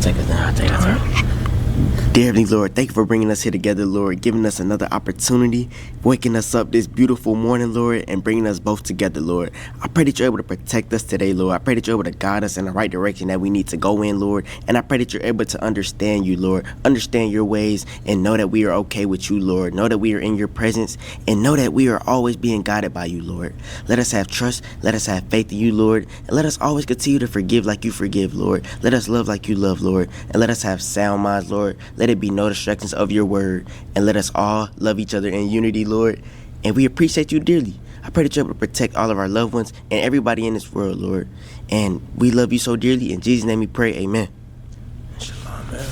take us down. I'll take us down. Dear Heavenly Lord, thank you for bringing us here together, Lord, giving us another opportunity, waking us up this beautiful morning, Lord, and bringing us both together, Lord. I pray that you're able to protect us today, Lord. I pray that you're able to guide us in the right direction that we need to go in, Lord. And I pray that you're able to understand you, Lord, understand your ways, and know that we are okay with you, Lord. Know that we are in your presence, and know that we are always being guided by you, Lord. Let us have trust, let us have faith in you, Lord, and let us always continue to forgive like you forgive, Lord. Let us love like you love, Lord, and let us have sound minds, Lord. Let it be no distractions of your word, and let us all love each other in unity, Lord. And we appreciate you dearly. I pray that you're able to protect all of our loved ones and everybody in this world, Lord. And we love you so dearly. In Jesus' name we pray, amen. Shalom, man.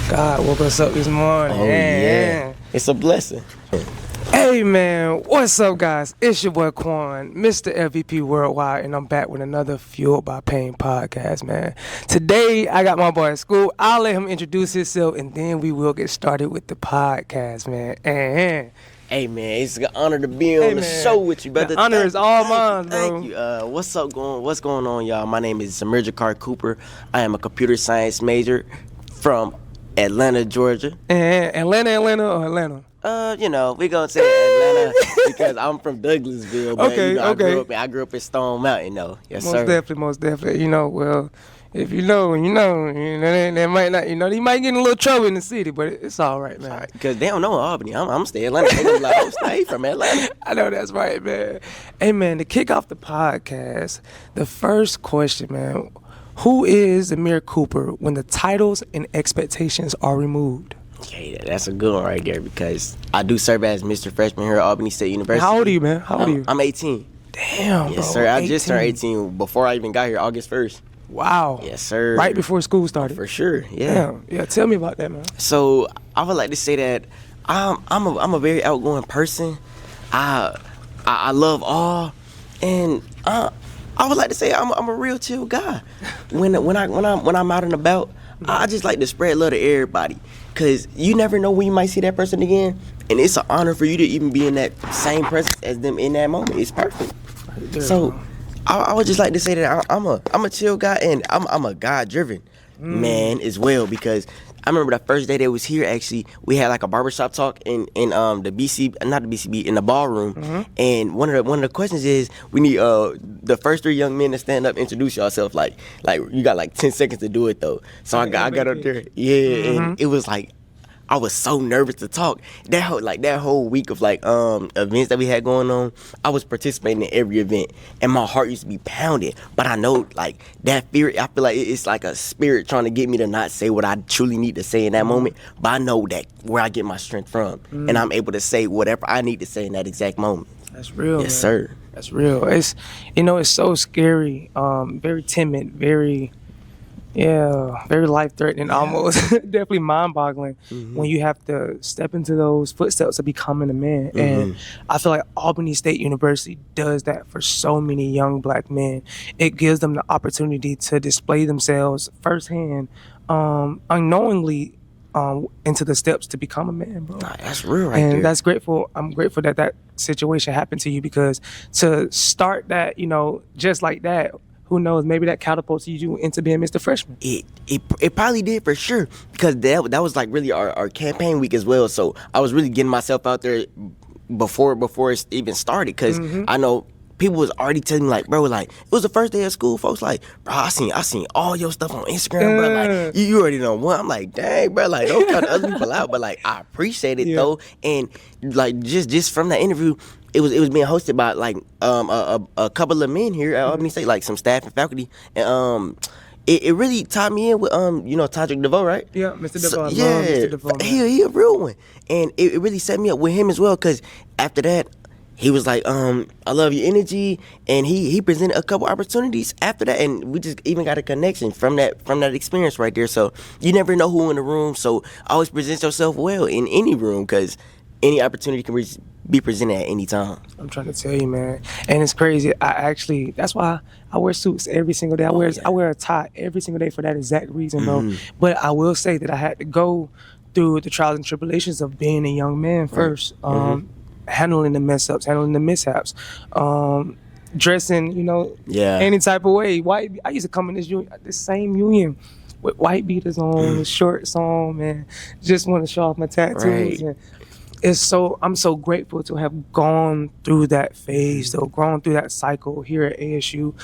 God woke us up this morning. Oh, yeah. It's a blessing. Hey, man. What's up, guys? It's your boy Quan, Mr. FBP Worldwide, and I'm back with another Fueled by Pain podcast, man. Today, I got my boy at school. I'll let him introduce himself, and then we will get started with the podcast, man. And hey, man, it's an honor to be on the show with you, brother. The honor is all mine, bro. Thank you. What's going on, y'all? My name is Zamir Cooper. I am a computer science major from Atlanta, Georgia. And Atlanta? We're gonna say Atlanta because I'm from Douglasville, but I grew up in Stone Mountain, though. Yes, sir. Most definitely. Well, if you know, they might not, they might get in a little trouble in the city, but it's all right, man. Right, because they don't know Albany. I'm staying Atlanta. They gonna be like, I'm staying from Atlanta. I know that's right, man. Hey, man, to kick off the podcast, the first question, man, who is Zamir Cooper when the titles and expectations are removed? Okay, that's a good one right there because I do serve as Mr. Freshman here at Albany State University. How old are you, man? How old are you? I'm 18. Damn, yes, bro. Sir. I just turned 18 before I even got here, August 1st. Wow. Yes, sir. Right before school started. For sure. Yeah. Damn. Yeah. Tell me about that, man. So I would like to say that I'm a very outgoing person. I love all, and I would like to say I'm a real chill guy. When I'm out and about, I just like to spread love to everybody. Cause you never know when you might see that person again, and it's an honor for you to even be in that same presence as them in that moment. It's perfect. So I would just like to say that I'm a chill guy, and I'm a God-driven man as well. Because I remember the first day they was here. Actually, we had like a barbershop talk in the BCB in the ballroom, and one of the questions is we need the first 3 young men to stand up, introduce yourself. Like you got like 10 seconds to do it though. So I got up there, and it was like I was so nervous to talk. That whole week of events that we had going on, I was participating in every event, and my heart used to be pounding. But I know like that fear, I feel like it's like a spirit trying to get me to not say what I truly need to say in that moment. But I know that where I get my strength from, and I'm able to say whatever I need to say in that exact moment. That's real. Yes, man. sir. That's real. It's it's so scary. Very timid. Very life-threatening, almost. Definitely mind-boggling when you have to step into those footsteps of becoming a man. And I feel like Albany State University does that for so many young black men. It gives them the opportunity to display themselves firsthand, unknowingly, into the steps to become a man, bro. That's real right and there. That's grateful. I'm grateful that situation happened to you, because to start that, just like that, who knows, maybe that catapults you into being Mr. Freshman. It probably did for sure, because that was like really our campaign week as well. So I was really getting myself out there before it even started, because I know people was already telling me like, bro, like it was the first day of school. Folks like, bro, I seen all your stuff on Instagram, bro. Like you already know one. I'm like, dang, bro, like don't cut other people out, but like I appreciate it though, and like just from that interview. It was being hosted by like a couple of men here at Albany State, like some staff and faculty, and it really tied me in with Todrick DeVoe, right? Yeah, Mr. DeVoe. So, I love Mr. DeVoe. He a real one, and it really set me up with him as well. Cause after that, he was like, I love your energy, and he presented a couple opportunities after that, and we just even got a connection from that experience right there. So you never know who in the room, so always present yourself well in any room, cause any opportunity can be presented at any time. I'm trying to tell you, man. And it's crazy. That's why I wear suits every single day. I wear a tie every single day for that exact reason, bro. But I will say that I had to go through the trials and tribulations of being a young man first. Handling the mess ups, handling the mishaps, dressing, any type of way. Why I used to come in this same union with white beaters on, shorts on, man. Just want to show off my tattoos. Right. And I'm so grateful to have gone through that phase, though, gone through that cycle here at ASU.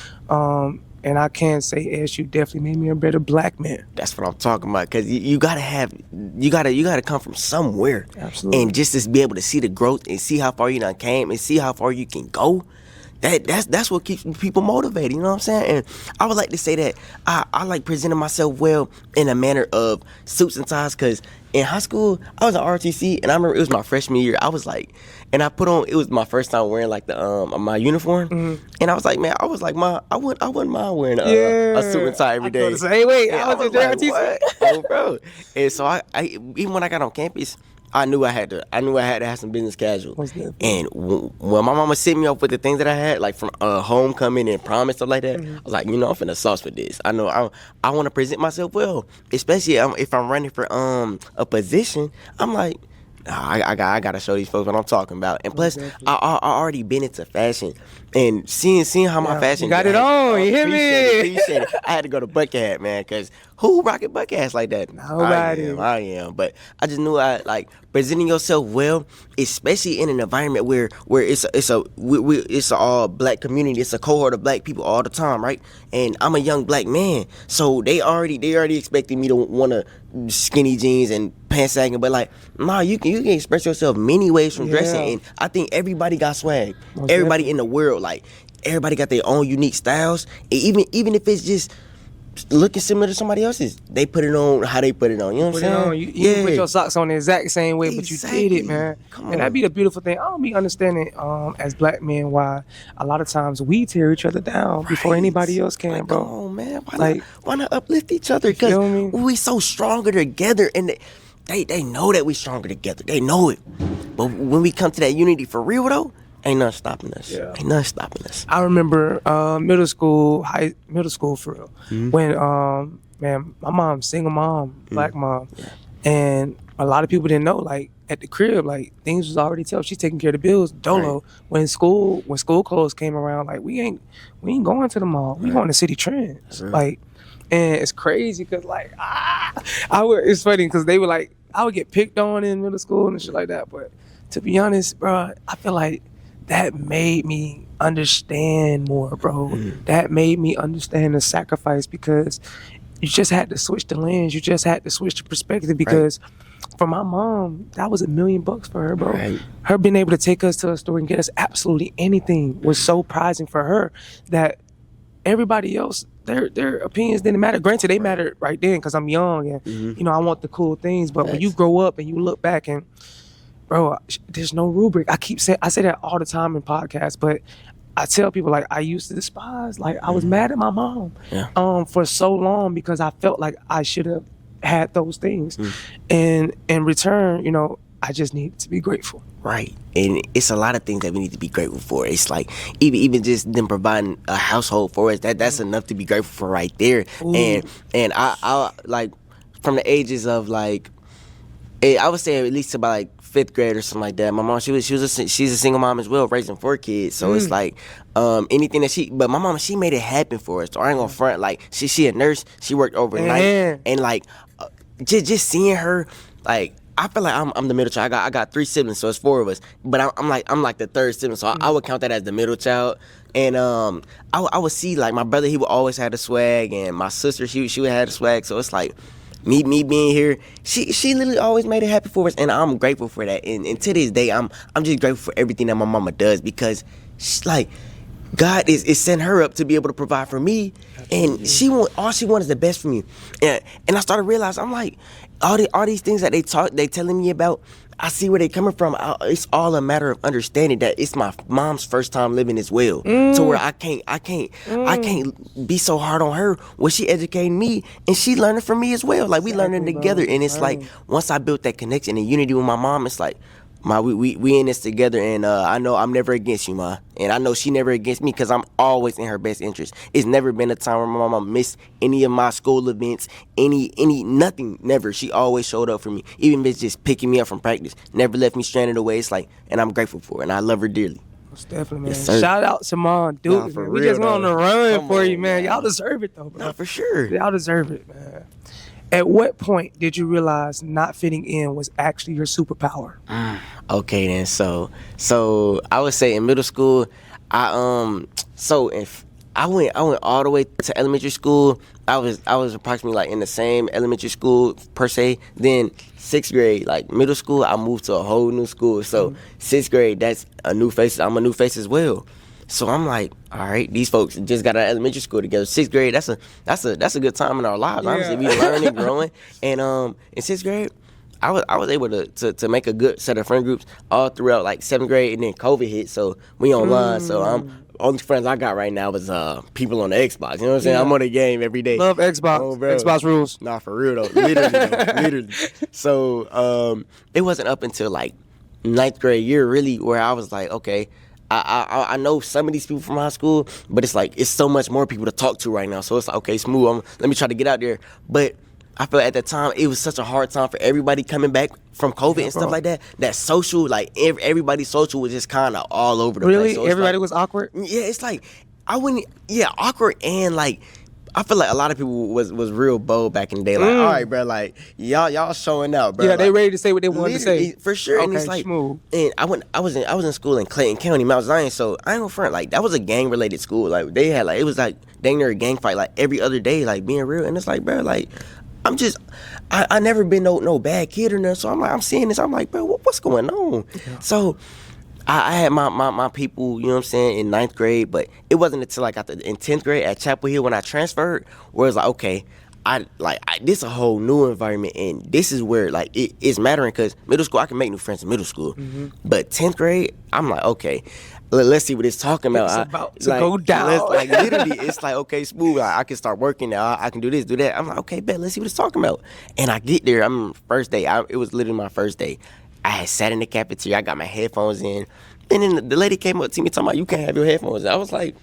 And I can say ASU definitely made me a better black man. That's what I'm talking about. Cause you gotta come from somewhere. Absolutely. And just to be able to see the growth and see how far you done came and see how far you can go. That's what keeps people motivated, you know what I'm saying? And I would like to say that I like presenting myself well in a manner of suits and ties, because in high school, I was at RTC, and I remember it was my freshman year. I was like, and it was my first time wearing like my uniform, and I was like, man, I wouldn't mind wearing a suit and tie every day. Hey, wait, And I was at RTC. what? Oh, bro. And so I even when I got on campus, I knew I had to have some business casual. And when my mama sent me off with the things that I had, like from homecoming and prom and stuff like that, I was like, I'm finna sauce for this. I know I want to present myself well, especially if I'm running for a position. I'm like, I gotta show these folks what I'm talking about. And plus, I already been into fashion, and seeing how my fashion you got it on. You hear me? Appreciate it. I had to go to bucket hat, man, because who rocking bucket hats like that? Nobody. I am. But I just knew I like presenting yourself well, especially in an environment where it's a all black community. It's a cohort of black people all the time, right? And I'm a young black man, so they already expecting me to want to skinny jeans and pants sagging. But like, nah, you can express yourself many ways from dressing, and I think everybody got swag. Everybody in the world, like everybody got their own unique styles. And even if it's just looking similar to somebody else's, they put it on how they put it on. You know what I'm saying? You put your socks on the exact same way, but you did it, man. And that'd be the beautiful thing. I don't be understanding as black men why a lot of times we tear each other down before anybody else can, like, bro. Come on, man. Why not uplift each other? Because we so stronger together, and they know that we stronger together. They know it. But when we come to that unity for real, though, ain't nothing stopping us. Yeah. Ain't nothing stopping us. I remember middle school for real, when man, my mom's single mom, black mom, and a lot of people didn't know, like at the crib, like things was already tough. She's taking care of the bills, dolo. Right. When school clothes came around, like we ain't going to the mall. We going to City Trends, like, and it's crazy because like it's funny because they were like, I would get picked on in middle school and shit like that, but to be honest, bro, I feel like that made me understand more, bro. That made me understand the sacrifice, because you just had to switch the lens. You just had to switch the perspective, because for my mom, that was $1 million for her, bro. Right. Her being able to take us to a store and get us absolutely anything was so prizing for her that everybody else, their opinions didn't matter. Granted, they mattered right then because I'm young and I want the cool things. But when you grow up and you look back and, bro, there's no rubric. I say that all the time in podcasts, but I tell people, like, I used to despise, like, I was mad at my mom for so long because I felt like I should have had those things. And in return, I just needed to be grateful. Right. And it's a lot of things that we need to be grateful for. It's like even just them providing a household for us, that's enough to be grateful for right there. Ooh. And I like, from the ages of like, I would say at least about like 5th grade or something like that. My mom, she's a single mom as well, raising 4 kids. So it's like anything that but my mom, she made it happen for us. So I ain't gonna front. Like she a nurse. She worked overnight, and like just seeing her, like, I feel like I'm the middle child. I got 3 siblings, so it's 4 of us. But I'm like the 3rd sibling, so I would count that as the middle child. And I would see, like, my brother, he would always have the swag, and my sister, she would have the swag. So it's like me being here, she literally always made it happen for us, and I'm grateful for that. And to this day, I'm just grateful for everything that my mama does, because she's like, God is setting her up to be able to provide for me. Absolutely. And all she wants is the best for me. And I started realizing, I'm like, all these things that they telling me about, I see where they coming from. It's all a matter of understanding that it's my mom's first time living as well. So where I can't be so hard on her when she educating me and she learning from me as well. Like, we learning together, and it's like, once I built that connection and unity with my mom, it's like, we in this together, and I know I'm never against you, Ma, and I know she never against me, because I'm always in her best interest. It's never been a time where my mama missed any of my school events, nothing, never. She always showed up for me, even if it's just picking me up from practice. Never left me stranded away. It's like, and I'm grateful for it, and I love her dearly. Most definitely, man. Yes, sir. Shout out to Mom Duke. Nah, for Man. We real, just went on though. the run Come for you, on, man. man. Y'all deserve it, though, bro. Nah, for sure. Y'all deserve it, man. At what point did you realize not fitting in was actually your superpower? Okay, then. So I would say in middle school, if I went all the way to elementary school. I was approximately like in the same elementary school per se. Then 6th grade, like middle school, I moved to a whole new school. So 6th grade, that's a new face. I'm a new face as well. So I'm like, all right, these folks just got out of elementary school together. 6th grade, that's a good time in our lives. Yeah. Honestly, we learning, growing, and in 6th grade, I was able to make a good set of friend groups all throughout like 7th grade, and then COVID hit, so we online. So only friends I got right now is people on the Xbox. You know what I'm saying? Yeah. I'm on the game every day. Love Xbox. Oh, bro. Xbox rules. Nah, for real though, literally. So it wasn't up until like 9th grade year really where I was like, okay. I know some of these people from high school, but it's like it's so much more people to talk to right now. So it's like, okay, smooth. Let me try to get out there. But I feel at that time it was such a hard time for everybody coming back from COVID and stuff like that. That social, like everybody's social was just kind of all over the place. Really? So it's Everybody like, was awkward? Yeah, it's like awkward and like. I feel like a lot of people was real bold back in the day. Like, all right, bro, like y'all showing out, bro. Yeah, like, they ready to say what they wanted to say. for sure. Okay, And it's like, smooth. and I was in school in Clayton County, Mount Zion. So I ain't gonna front, like that was a gang related school. Like they had it was like dang near a gang fight like every other day, like being real. And it's like, bro, like I never been no bad kid or nothing. So I'm seeing this. I'm like, bro, what's going on? Yeah. So. I had my people, you know what I'm saying, in 9th grade, but it wasn't until I got in 10th grade at Chapel Hill when I transferred, where it's like, okay, this is a whole new environment, and this is where like it's mattering because middle school I can make new friends in middle school, but 10th grade I'm like, okay, let's see what it's talking about. It's about to go down. Like literally, it's like, okay, smooth. Like, I can start working now. I can do this, do that. I'm like, okay, bet. Let's see what it's talking about. And I get there. First day. It was literally my first day. I had sat in the cafeteria. I got my headphones in. And then the lady came up to me talking about, you can't have your headphones in. I was like,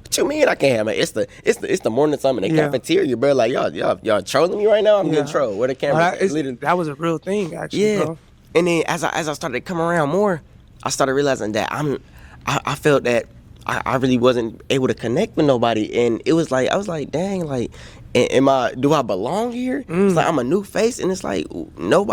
what you mean I can't have it? It's the morning time in the cafeteria, bro. Like, y'all trolling me right now? I'm getting trolled. Where the camera? That was a real thing, actually, bro. And then as I started to come around more, I started realizing that I felt that I really wasn't able to connect with nobody. And it was like, I was like, dang, like, do I belong here? It's like I'm a new face, and it's like no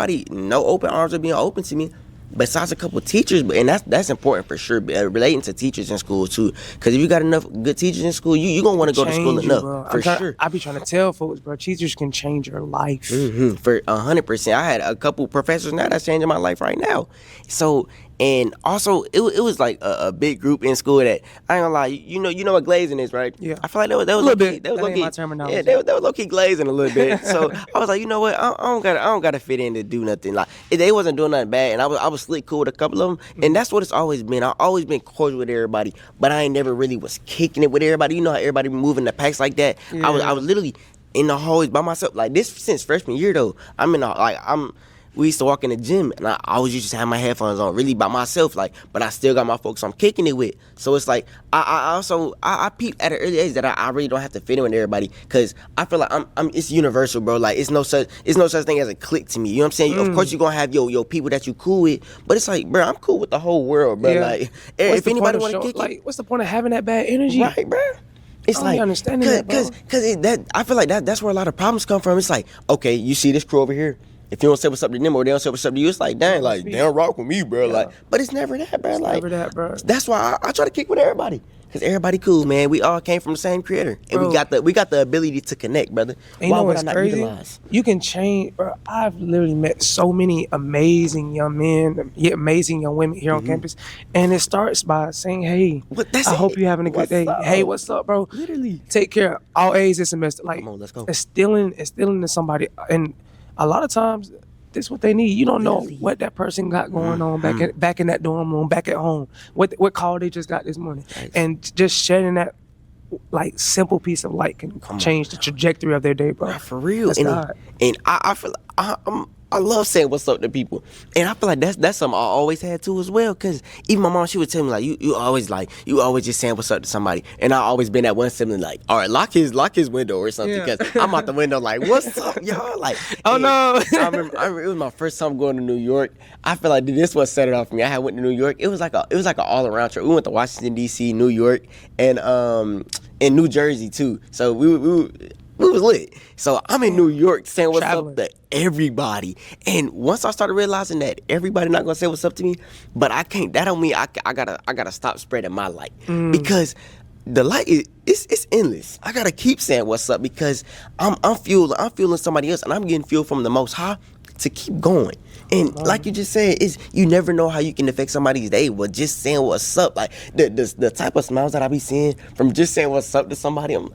open arms are being open to me. Besides a couple of teachers, and that's important for sure. Relating to teachers in school too, because if you got enough good teachers in school, you gonna want to go to school enough for sure. I be trying to tell folks, bro, teachers can change your life. For 100%. I had a couple professors now that's changing my life right now. So. And also, it was like a big group in school that I ain't gonna lie. You know what glazing is, right? Yeah. I feel like that was a little bit. That was low-key, my terminology. Yeah, they was low key glazing a little bit. So I was like, you know what? I don't gotta fit in to do nothing. Like they wasn't doing nothing bad, and I was slick cool with a couple of them. And that's what it's always been. I always been cordial with everybody, but I ain't never really was kicking it with everybody. You know how everybody be moving the packs like that. Yeah. I was literally in the hallways by myself. Like this since freshman year though. We used to walk in the gym, and I always used to have my headphones on, really by myself, like. But I still got my folks I'm kicking it with. So it's like I peeped at an early age that I really don't have to fit in with everybody, because I feel like it's universal, bro. Like it's no such thing as a clique to me. You know what I'm saying? Of course you're gonna have your people that you cool with, but it's like, bro, I'm cool with the whole world, bro. Yeah. Like if anybody want to kick like, it, what's the point of having that bad energy? right, bro? It's like understanding that, bro. Because I feel like that's where a lot of problems come from. It's like, okay, you see this crew over here. If you don't say what's up to them or they don't say what's up to you, it's like, dang, like, they don't rock with me, bro. Yeah. Like, but it's never that, bro. It's never that, bro. That's why I try to kick with everybody. Because everybody cool, man. We all came from the same creator. And bro, we got the ability to connect, brother. And why would I not utilize? You can change, bro. I've literally met so many amazing young men, amazing young women here on campus. And it starts by saying, hey, I hope you're having a good day. Hey, what's up, bro? Literally. Take care. All A's this semester. Like, come on, let's go. Instilling to somebody. And a lot of times, this is what they need. You don't know what that person got going on back in that dorm room, back at home. What call they just got this morning, and just shedding that like simple piece of light can change the trajectory of their day, bro. For real. That's and I feel I'm I love saying what's up to people, and I feel like that's something I always had too as well. Cause even my mom, she would tell me like, you always just saying what's up to somebody, and I always been that one sibling like, all right, lock his window or something, Yeah. because I'm out the window like, what's up, y'all? Like, Oh, no. I remember it was my first time going to New York. I feel like this was set it off for me. I had went to New York. It was like an all around trip. We went to Washington D.C., New York, and New Jersey too. So we was lit. So I'm in New York saying what's Traveling. up to everybody. And once I started realizing that everybody not gonna say what's up to me, but I can't. That don't mean I gotta stop spreading my light, because the light it's endless. I gotta keep saying what's up, because I'm fueling somebody else, and I'm getting fuel from the Most High to keep going. And like you just said, you never know how you can affect somebody's day with just saying what's up. Like the type of smiles that I be seeing from just saying what's up to somebody, I'm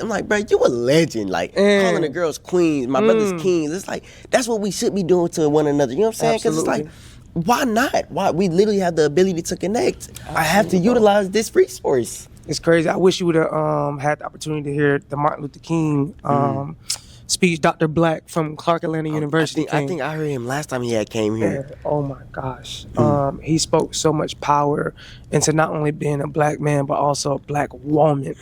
like, bro, you a legend. Like calling the girls queens, my brothers kings. It's like that's what we should be doing to one another. You know what I'm saying? Because it's like, why not? Why we literally have the ability to connect. Absolutely. I have to utilize this resource. It's crazy. I wish you would have had the opportunity to hear the Martin Luther King speech. Dr. Black from Clark Atlanta University. I think I heard him last time he came here. Yeah. Oh my gosh. He spoke so much power into not only being a black man, but also a black woman.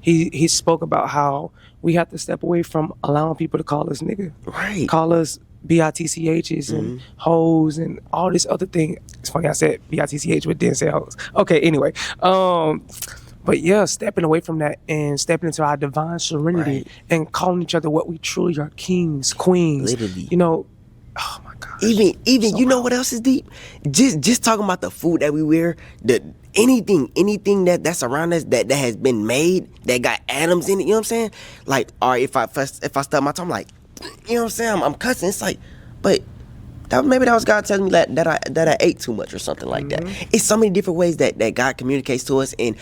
He spoke about how we have to step away from allowing people to call us nigga. Right. Call us BITCHs and hoes and all this other thing. It's funny I said BITCH but didn't say hoes. Okay, anyway. But yeah, stepping away from that and stepping into our divine serenity and calling each other what we truly are, kings, queens. Literally. You know, oh my gosh. Even so you know what else is deep? Just talking about the food that we wear, anything that's around us that has been made, that got atoms in it, you know what I'm saying? Like, all right, if I stub my tongue, I'm like, you know what I'm saying? I'm cussing. It's like, but maybe that was God telling me that I ate too much or something like that. It's so many different ways that God communicates to us. And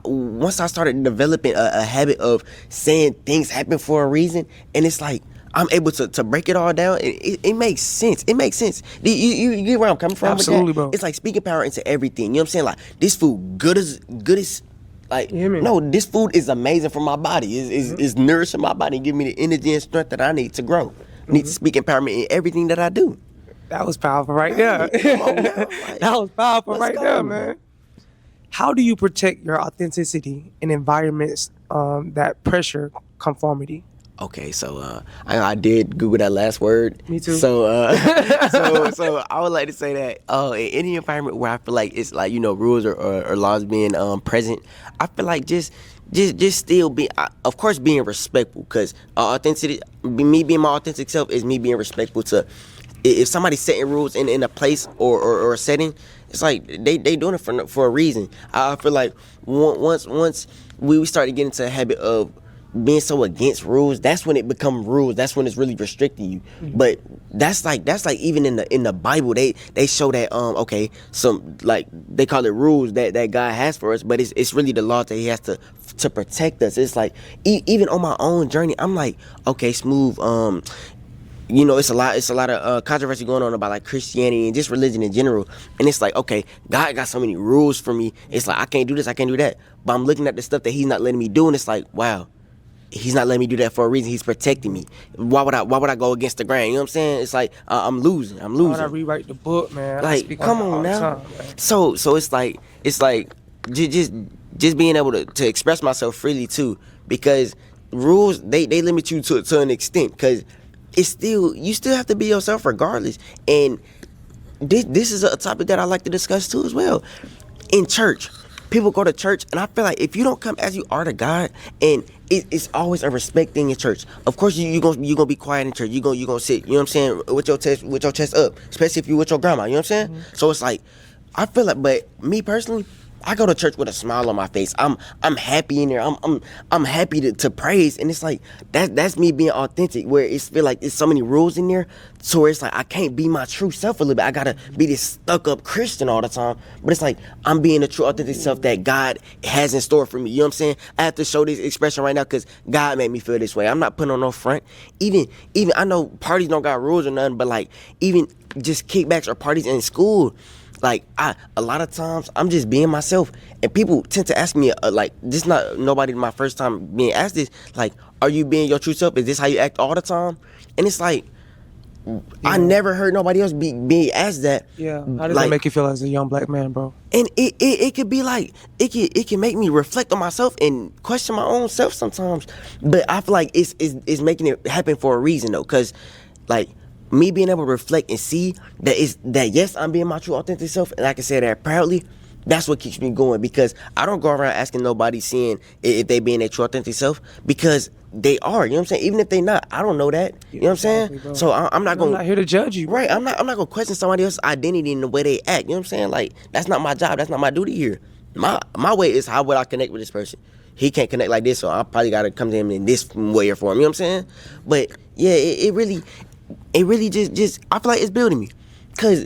once I started developing a habit of saying things happen for a reason, and it's like I'm able to break it all down. It makes sense. It makes sense. You get where I'm coming from? Absolutely, with that? bro. It's like speaking power into everything. You know what I'm saying? Like, this food good as like, no, this food is amazing for my body. It's nourishing my body and giving me the energy and strength that I need to grow. I need to speak empowerment in everything that I do. That was powerful right there. Come on now. Like, that was powerful right go, there, man. How do you protect your authenticity in environments that pressure conformity? Okay, so I did Google that last word. Me too. So so I would like to say that in any environment where I feel like it's like, you know, rules or laws being present, I feel like just still be, of course, being respectful, because authenticity, me being my authentic self is me being respectful to. If somebody's setting rules in a place or a setting, it's like they doing it for a reason. I feel like once we start to get into a habit of being so against rules, that's when it become rules. That's when it's really restricting you. But that's like even in the Bible, they show that okay, some, like, they call it rules that God has for us, but it's really the law that He has to protect us. It's like even on my own journey, I'm like, okay, Smooth. You know, it's a lot of controversy going on about like Christianity and just religion in general. And it's like, okay, God got so many rules for me. It's like, I can't do this, I can't do that. But I'm looking at the stuff that He's not letting me do, and it's like, wow, He's not letting me do that for a reason. He's protecting me. Why would I go against the grain? You know what I'm saying? It's like I'm losing. Why would I rewrite the book, man? Like, come on now. Time, so it's like just being able to express myself freely too, because rules they limit you to an extent, because you still have to be yourself regardless. And this is a topic that I like to discuss too as well. In church, people go to church, and I feel like if you don't come as you are to God, and it's always a respect thing in church. Of course, you gonna be quiet in church. You gonna sit. You know what I'm saying, with your chest up, especially if you with your grandma. You know what I'm saying? So it's like, I feel like, but me personally, I go to church with a smile on my face. I'm happy in there. I'm happy to praise, and it's like that's me being authentic. Where it's feel like there's so many rules in there, so where it's like I can't be my true self a little bit. I gotta be this stuck up Christian all the time. But it's like I'm being the true authentic self that God has in store for me. You know what I'm saying? I have to show this expression right now because God made me feel this way. I'm not putting on no front. Even I know parties don't got rules or nothing, but like even just kickbacks or parties in school. Like, a lot of times I'm just being myself, and people tend to ask me like, this not nobody my first time being asked this, like, are you being your true self? Is this how you act all the time? And it's like, I never heard nobody else be asked that. Yeah. How does that make you feel as a young black man, bro? And it could be like it can make me reflect on myself and question my own self sometimes. But I feel like it's making it happen for a reason though, cause like me being able to reflect and see that yes, I'm being my true authentic self, and I can say that proudly. That's what keeps me going, because I don't go around asking nobody seeing if they being their true authentic self, because they are, you know what I'm saying? Even if they not, I don't know that. You know what I'm saying? Bro. So I'm not I'm not here to judge you. Right, I'm not gonna question somebody else's identity in the way they act. You know what I'm saying? Like, that's not my job, that's not my duty here. My way is, how would I connect with this person? He can't connect like this, so I probably gotta come to him in this way or form. You know what I'm saying? But yeah, it really just I feel like it's building me. Cause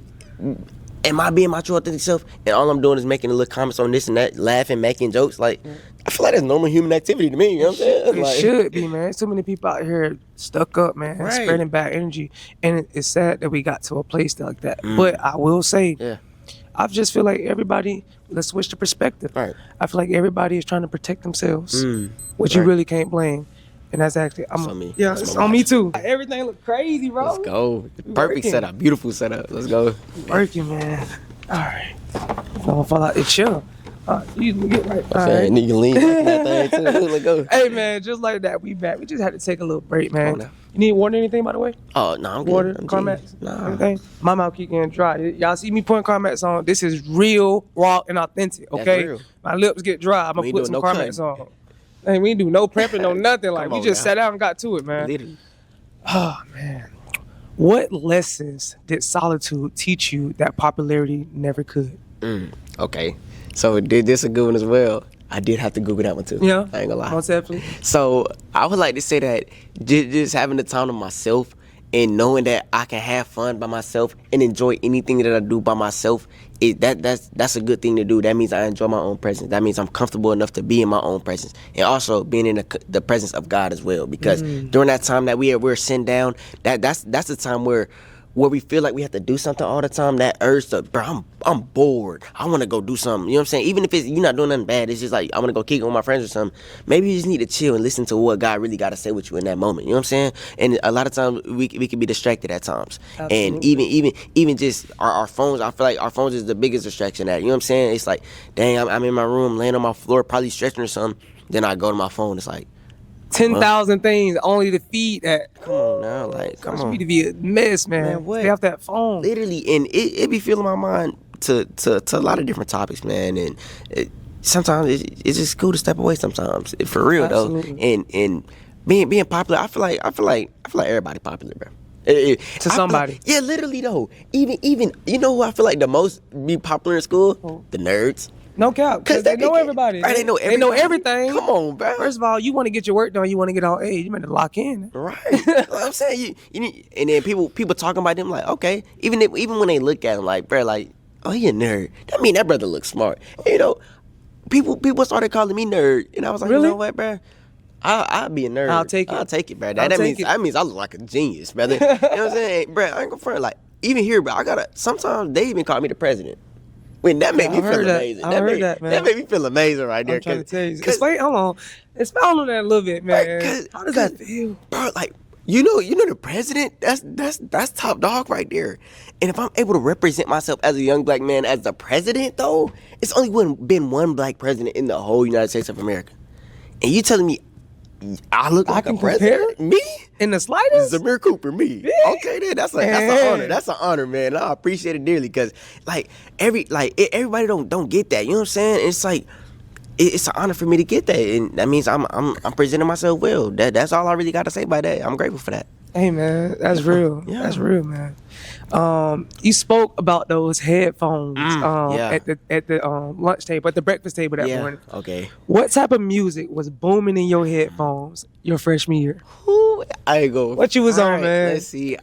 am I being my true authentic self, and all I'm doing is making little comments on this and that, laughing, making jokes? Like, I feel like that's normal human activity to me. You know what I'm saying? It Like, should be, man. So many people out here stuck up, man, Right. spreading bad energy, and it's sad that we got to a place like that. But I will say, Yeah. I just feel like everybody. Let's switch the perspective. Right. I feel like everybody is trying to protect themselves, which you Right. really can't blame. And that's actually, It's on me. Yeah, It's it's my on me watch. too. Everything look crazy, bro. Let's go. Perfect working. setup. Beautiful setup. Let's go. Working, man. All right. Don't fall out. It's chill. You can get right. All Okay, right. nigga lean back in that thing too. Let's go. Hey, man, just like that, we back. We just had to take a little break, Come on man. now. You need water, anything, by the way? Oh no, I'm good. Water, I'm Carmex, Nah. anything? My mouth keep getting dry. Y'all see me putting Carmex on? This is real, raw, and authentic. That's Okay, real. my lips get dry. I'm We gonna ain't put some doing no Carmex on. Hey, we ain't do no prepping, no nothing. Like Come we on just now. sat down and got to it, man. Literally. Oh man, what lessons did solitude teach you that popularity never could? Okay. So this a good one as well. I did have to Google that one too. Yeah, I ain't gonna lie. most definitely. So I would like to say that just having the time to myself and knowing that I can have fun by myself and enjoy anything that I do by myself, that's a good thing to do. That means I enjoy my own presence. That means I'm comfortable enough to be in my own presence, and also being in the presence of God as well. Because during that time that we're sitting down, that's the time where we feel like we have to do something all the time. That urge to, bro, I'm bored. I want to go do something. You know what I'm saying? Even if you're not doing nothing bad, it's just like I want to go kick it with my friends or something. Maybe you just need to chill and listen to what God really got to say with you in that moment. You know what I'm saying? And a lot of times we can be distracted at times. Absolutely. And even just our phones. I feel like our phones is the biggest distraction. That, you know what I'm saying? It's like, dang, I'm in my room, laying on my floor, probably stretching or something. Then I go to my phone. It's like, 10,000 things only to feed that. come on now, like, come You on. need to be a mess, man. Man, what? Stay off that phone. Literally, and it be filling my mind to a lot of different topics, man. And sometimes it's just cool to step away sometimes, for real Absolutely. though. And being popular, I feel like everybody popular, bro. To somebody. Yeah, literally though. Even you know who I feel like the most be popular in school? The nerds. No cap, because they know everybody. Right, they know They know everybody. everything. Come on, bro. First of all, you want to get your work done. You want to get all A's. You better lock in. Right. You know what I'm saying? You need, and then people talking about them like, okay, even when they look at him like, bro, like, oh, he a nerd. That mean that brother looks smart. And, you know, people started calling me nerd, and I was like, Really? you know what, bro? I'll be a nerd. I'll take it. I'll take it, bro. I'll That take means it. that means I look like a genius, brother. You know what I'm saying, bro? I ain't gonna front. Like, even here, bro, sometimes they even call me the president. When that made me I've feel heard that. amazing. I've heard that, man. That made me feel amazing right there. I'm trying to tell you. 'cause- Explain, hold on. Expound on that a little bit, man. Right, How does that feel? Bro, like, you know the president, that's top dog right there. And if I'm able to represent myself as a young black man as the president, though, it's only been one black president in the whole United States of America. And you telling me I look like can a president? compare? Me? In the slightest? Zamir Cooper, me. Yeah. Okay, then that's an honor. That's an honor, man. I appreciate it dearly, because everybody don't get that. You know what I'm saying? It's like it's an honor for me to get that, and that means I'm presenting myself well. That's all I really got to say about that. I'm grateful for that. Hey, man, that's real. Yeah. That's real, man. You spoke about those headphones yeah. at the lunch table, at the breakfast table that Yeah. morning. Okay. What type of music was booming in your headphones your freshman year? Ooh, I go. What you was on, Alright, man? Let's see.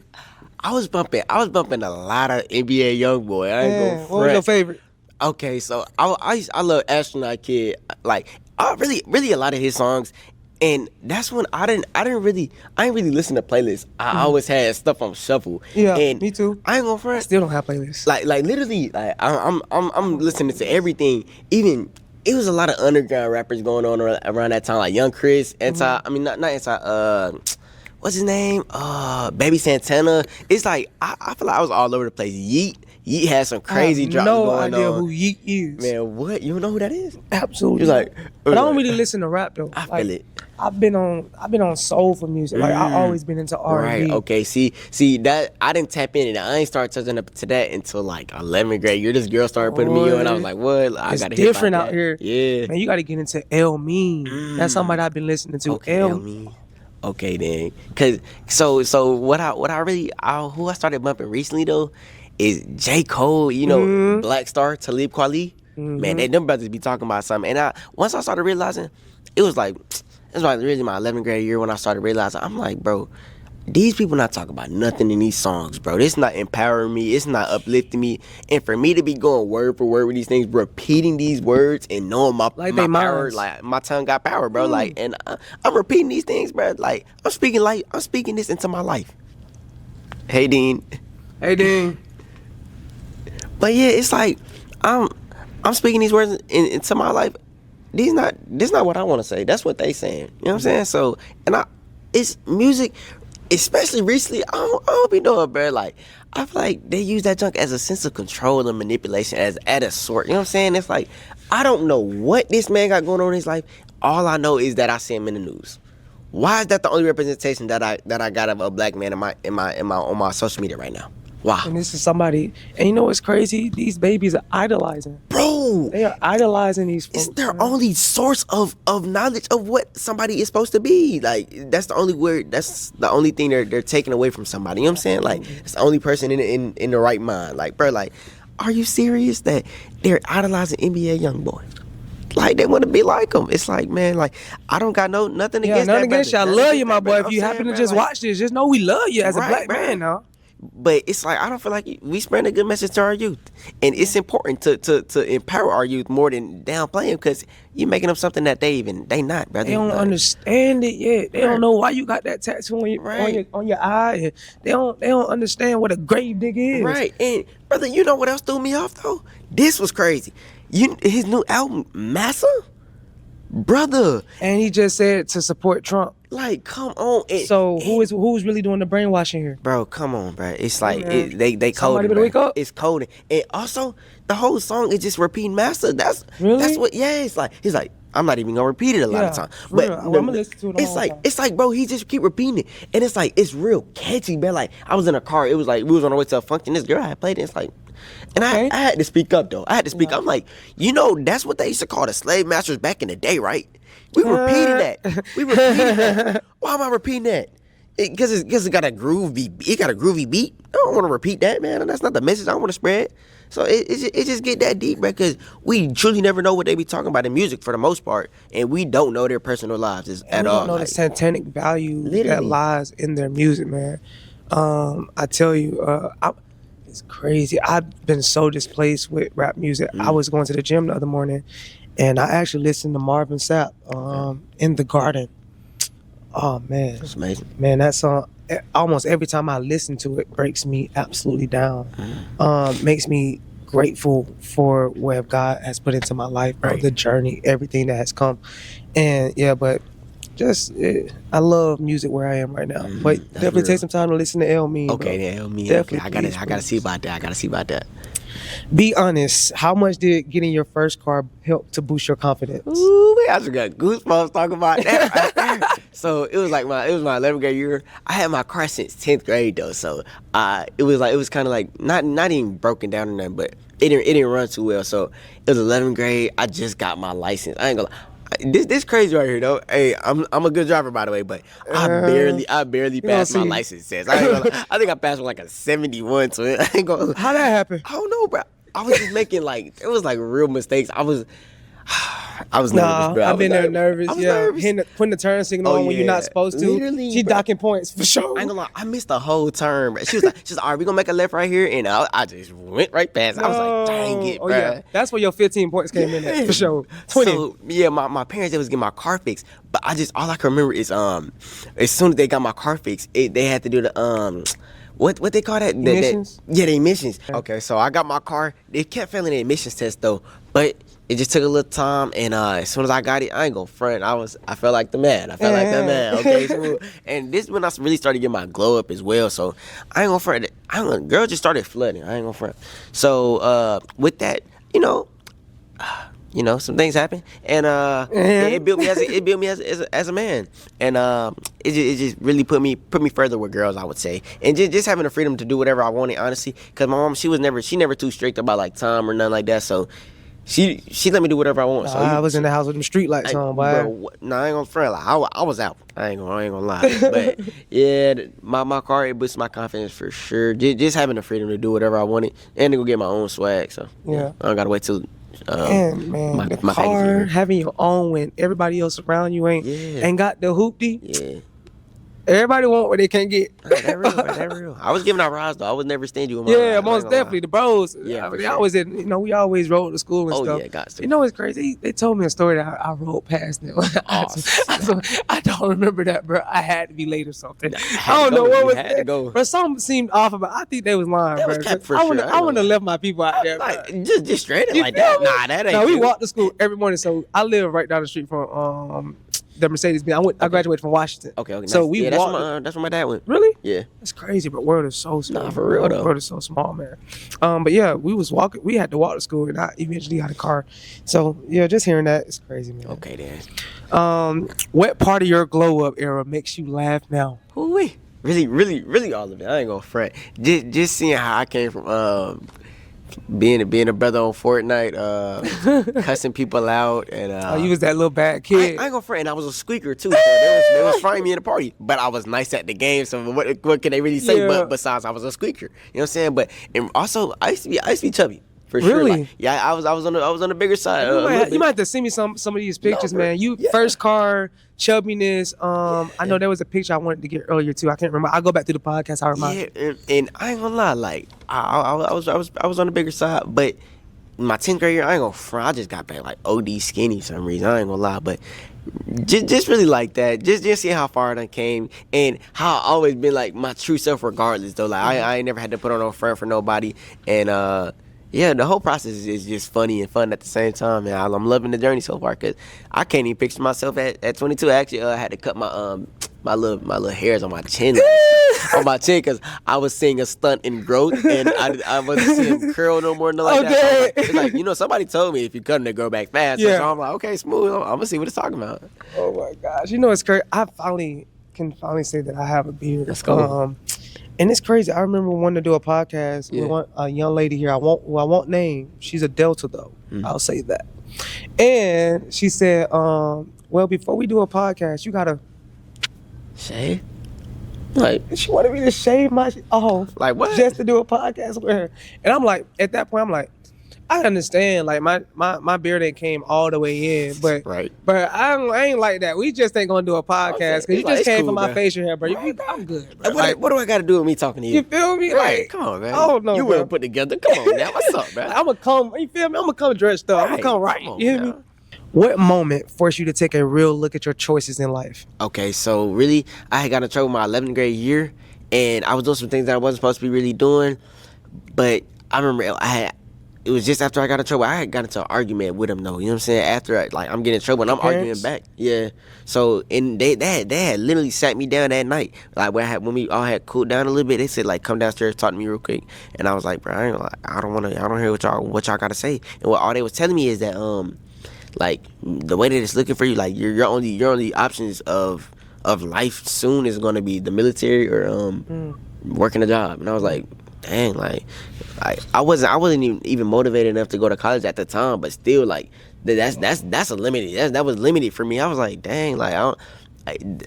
I was bumping a lot of NBA YoungBoy. I ain't Man, gonna what was your front. favorite? Okay, so I love Astronaut Kid. Like, I really a lot of his songs, and that's when I ain't really listen to playlists. I always had stuff on shuffle. Yeah, and me too. I ain't gonna front. Still don't have playlists. Like literally, like I'm listening to everything. Even it was a lot of underground rappers going on around that time, like Young Chris, Anti. I mean not Anti. what's his name? Baby Santana. It's like I feel like I was all over the place. Yeet had some crazy drops no going idea on. who Yeet is. Man, what? You don't know who that is? Absolutely. You're like, but I don't really listen to rap though. I feel it. I've been on soulful music. Like I always been into R&B. Right. Okay. See that I didn't tap into that. I ain't start touching up to that until like 11th grade year. This girl started putting me on, and I was like, "What? I It's gotta different hit out here. Yeah. Man, you got to get into El Mean. That's somebody I've been listening to. Okay, El Mean. Okay then, cause so who I started bumping recently though is J. Cole. You know, Black Star, Talib Kweli. Man, them brothers be talking about something. And once I started realizing, it was like really my 11th grade year when I started realizing, I'm like, bro, these people not talking about nothing in these songs, bro. This not empowering me. It's not uplifting me. And for me to be going word for word with these things, repeating these words and knowing my power, like my tongue got power, bro. Like, and I'm repeating these things, bro. Like, I'm speaking this into my life. Hey, Dean. Hey, Dean. But yeah, it's like I'm speaking these words into my life. This not what I want to say. That's what they saying. You know what I'm saying? So, it's music, especially recently. I don't be doing, bro. Like, I feel like they use that junk as a sense of control and manipulation, as at a sort. You know what I'm saying? It's like I don't know what this man got going on in his life. All I know is that I see him in the news. Why is that the only representation that I got of a black man on my social media right now? Wow. And this is somebody, and you know what's crazy? These babies are idolizing. Bro. They are idolizing these folks. It's their only source of knowledge of what somebody is supposed to be. Like, that's the only word, that's the only thing they're taking away from somebody. You know what I'm saying? Like, it's the only person in the right mind. Like, bro, like, are you serious that they're idolizing NBA YoungBoy? Like, they want to be like him. It's like, man, like, I don't got nothing against that. Nothing against you. I love you, my boy. If you happen to just like, watch this, just know we love you as a black man, now. But it's like, I don't feel like we spread a good message to our youth, and it's important to empower our youth more than downplay them, because you're making them something that they not, brother. They don't understand it yet. They don't know why you got that tattoo on your eye. They don't understand what a grave digger is. Right. And brother, you know what else threw me off though? This was crazy. His new album, Massa, brother. And he just said to support Trump. Like, come on. So who's really doing the brainwashing here? Bro, come on, bro. It's like they coding. Somebody better wake up. It's coding, and also the whole song is just repeating Master. That's what. Yeah, it's like he's like, I'm not even gonna repeat it a lot of times. But I'm gonna listen to it. It's like, bro, he just keep repeating it, and it's like it's real catchy, man. Like, I was in a car. It was like we was on our way to a function. This girl had played it. It's like. And I had to speak up though. I had to speak up. I'm like, that's what they used to call the slave masters back in the day, right? We repeated that. Why am I repeating that? Because it got a groovy. It got a groovy beat. I don't want to repeat that, man. That's not the message I want to spread. So it just get that deep, bro. Because we truly never know what they be talking about in music for the most part, and we don't know their personal lives at all. We don't know the satanic value that lies in their music, man. I tell you, it's crazy. I've been so displaced with rap music. I was going to the gym the other morning, and I actually listened to Marvin Sapp, In the Garden. Oh, man. That's amazing. Man, that song, almost every time I listen to it, breaks me absolutely down. Makes me grateful for what God has put into my life, bro. The journey, everything that has come. And, yeah, but I love music where I am right now. But definitely take some time to listen to El Mean. Okay, El Mean. Okay. I gotta see about that. Be honest. How much did getting your first car help to boost your confidence? Ooh, I just got goosebumps talking about that right there. So it was my 11th grade year. I had my car since 10th grade though. So it was kind of like not even broken down or nothing, but it didn't run too well. So it was 11th grade. I just got my license. I ain't gonna lie. This crazy right here though. Hey, I'm a good driver by the way, but I barely passed my license test. I think I passed with like a 71. So I ain't gonna. How that happened? I don't know, bro. I was just making it was like real mistakes. I was nervous, bro. I've been there nervous. Nervous. Putting the turn signal on when you're not supposed to. Literally, she docking points for sure. I ain't gonna lie, I missed the whole turn, bro. She was like, all right, we gonna make a left right here, and I just went right past. I was like, dang it, bro. Yeah. That's where your 15 points came in at, for sure. 20. So yeah, my parents, they was getting my car fixed, but all I can remember is as soon as they got my car fixed, they had to do the what they call that? Emissions? The emissions. Okay, so I got my car. They kept failing the emissions test though, but it just took a little time, and as soon as I got it, I ain't gonna front. I felt like the man. I felt like the man. Okay, smooth. And this is when I really started getting my glow up as well. So I ain't gonna front. Girls just started flooding. I ain't gonna front. So with that, some things happen, and it built me as a man, and it just really put me further with girls, I would say, and just having the freedom to do whatever I wanted, honestly, because my mom, she never too strict about like time or nothing like that, so she let me do whatever I want. So I was in the house with them street lights on, boy. I ain't gonna front. Like I was out. I ain't gonna lie. But yeah, my car, it boosted my confidence for sure. Just having the freedom to do whatever I wanted and to go get my own swag. So yeah, I don't gotta wait till. Man, the car, having your own when everybody else around you ain't got the hoopty. Yeah. Everybody want what they can't get. That real. I was giving out rides though. I was never stingy with my yeah, rides, most definitely. The bros. Yeah, they always we always rode to school and stuff. Oh yeah, got to. You know what's crazy? They told me a story that I rode past them. I don't remember that, bro. I had to be late or something. I don't know what was that. But something seemed off about. I think they was lying, bro. I wouldn't have left my people out there. Like, just straight like that. Nah, that ain't. No, we walked to school every morning. So I live right down the street from the Mercedes-Benz. I graduated from Washington. Okay. Nice. So we walked. That's where my dad went. Really? Yeah. That's crazy, but world is so small. Nah, for real though. World is so small, man. But yeah, we was walking. We had to walk to school, and I eventually got a car. So yeah, just hearing that is crazy, man. Okay, then. What part of your glow up era makes you laugh now? Ooh-wee. Really all of it. I ain't gonna front. Just seeing how I came from being a brother on Fortnite, cussing people out, and you was that little bad kid. I ain't gonna front, and I was a squeaker too. So they was frying me in the party, but I was nice at the game. So what can they really say? Yeah. But besides, I was a squeaker. You know what I'm saying? But and also, I used to be chubby. For sure. Really? Like, yeah, I was on the bigger side. You might have to send me some of these pictures, man. First car, chubbiness. I know there was a picture I wanted to get earlier too. I can't remember. I'll go back through the podcast. I remind you. Yeah, and I ain't gonna lie, like I was on the bigger side, but my 10th grade year, I ain't gonna front. I just got back like OD skinny for some reason. I ain't gonna lie, but just really like that. Just see how far I came and how I always been like my true self regardless though. Like I ain't never had to put on no front for nobody, and yeah, the whole process is just funny and fun at the same time, man. I'm loving the journey so far because I can't even picture myself at 22. Actually, I had to cut my little hairs on my chin, because I was seeing a stunt in growth and I wasn't seeing curl no more, like that. So it's like somebody told me if you cut them, they grow back fast. Yeah. So I'm like, okay, smooth. I'm gonna see what it's talking about. Oh my gosh, it's crazy. I can finally say that I have a beard. Let's go. And it's crazy. I remember wanting to do a podcast with a young lady here. I won't name. She's a Delta though. Mm-hmm. I'll say that. And she said, well, before we do a podcast, you gotta shave. Like she wanted me to shave my off. Like what? Just to do a podcast with her. And I'm like, at that point, I'm like, I understand, like my beard ain't came all the way in, but right. But I ain't like that. We just ain't gonna do a podcast because you just came for my facial hair, bro. I'm good, bro. What do I got to do with me talking to you? You feel me? Right. Like, come on, man. I don't know. You will put together. Come on, now. What's up, man? I'm gonna come. You feel me? I'm gonna come dressed up. I'm gonna come right. On, you hear me? What moment forced you to take a real look at your choices in life? Okay, so really, I had got in trouble my 11th grade year, and I was doing some things that I wasn't supposed to be really doing. But I remember it was just after I got in trouble. I had got into an argument with him, though. You know what I'm saying? After I'm getting in trouble and I'm arguing back. Yeah. So and they had literally sat me down that night. Like when we all had cooled down a little bit, they said like come downstairs, talk to me real quick. And I was like, bro, I don't hear what y'all gotta say. And what all they was telling me is that like the way that it's looking for you, like your only options of life soon is gonna be the military or working a job. And I was like, dang, like I wasn't even motivated enough to go to college at the time, but still like that's a limited that was limited for me. I was like, dang, like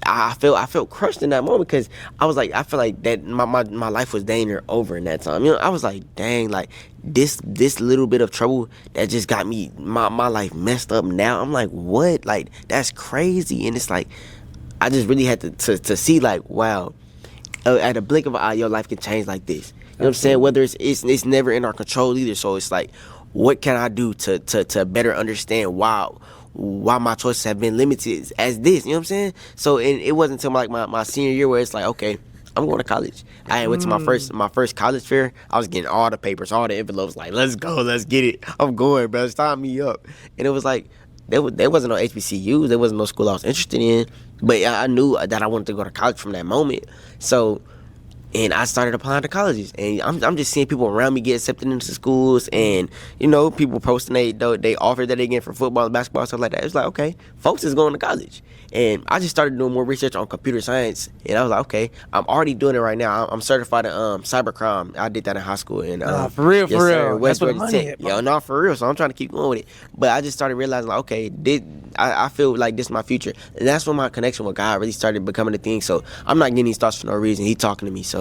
I felt crushed in that moment because I was like, I feel like that my life was dang near over in that time. I was like, dang, like this little bit of trouble that just got me my life messed up now. I'm like, what? Like that's crazy. And it's like I just really had to see like, wow, at a blink of an eye, your life can change like this. You know what I'm saying? Whether it's never in our control either. So it's like, what can I do to better understand why my choices have been limited as this? You know what I'm saying? So it wasn't until like my senior year where it's like, okay, I'm going to college. I went to my first college fair. I was getting all the papers, all the envelopes. Like, let's go, let's get it. I'm going, bro. Sign me up. And it was like there wasn't no HBCUs. There wasn't no school I was interested in. But I knew that I wanted to go to college from that moment. So. And I started applying to colleges, and I'm just seeing people around me get accepted into schools, and people posting they offer that they get for football and basketball, stuff like that. It's like, okay, folks is going to college, and I just started doing more research on computer science, and I was like, okay, I'm already doing it right now. I'm certified in cybercrime. I did that in high school, and for real, yes, for sir, real. West That's what Virginia money Tech. at, bro. Yo, not for real. So I'm trying to keep going with it, but I just started realizing, like, okay, I feel like this is my future, and that's when my connection with God really started becoming a thing. So I'm not getting these thoughts for no reason. He talking to me, so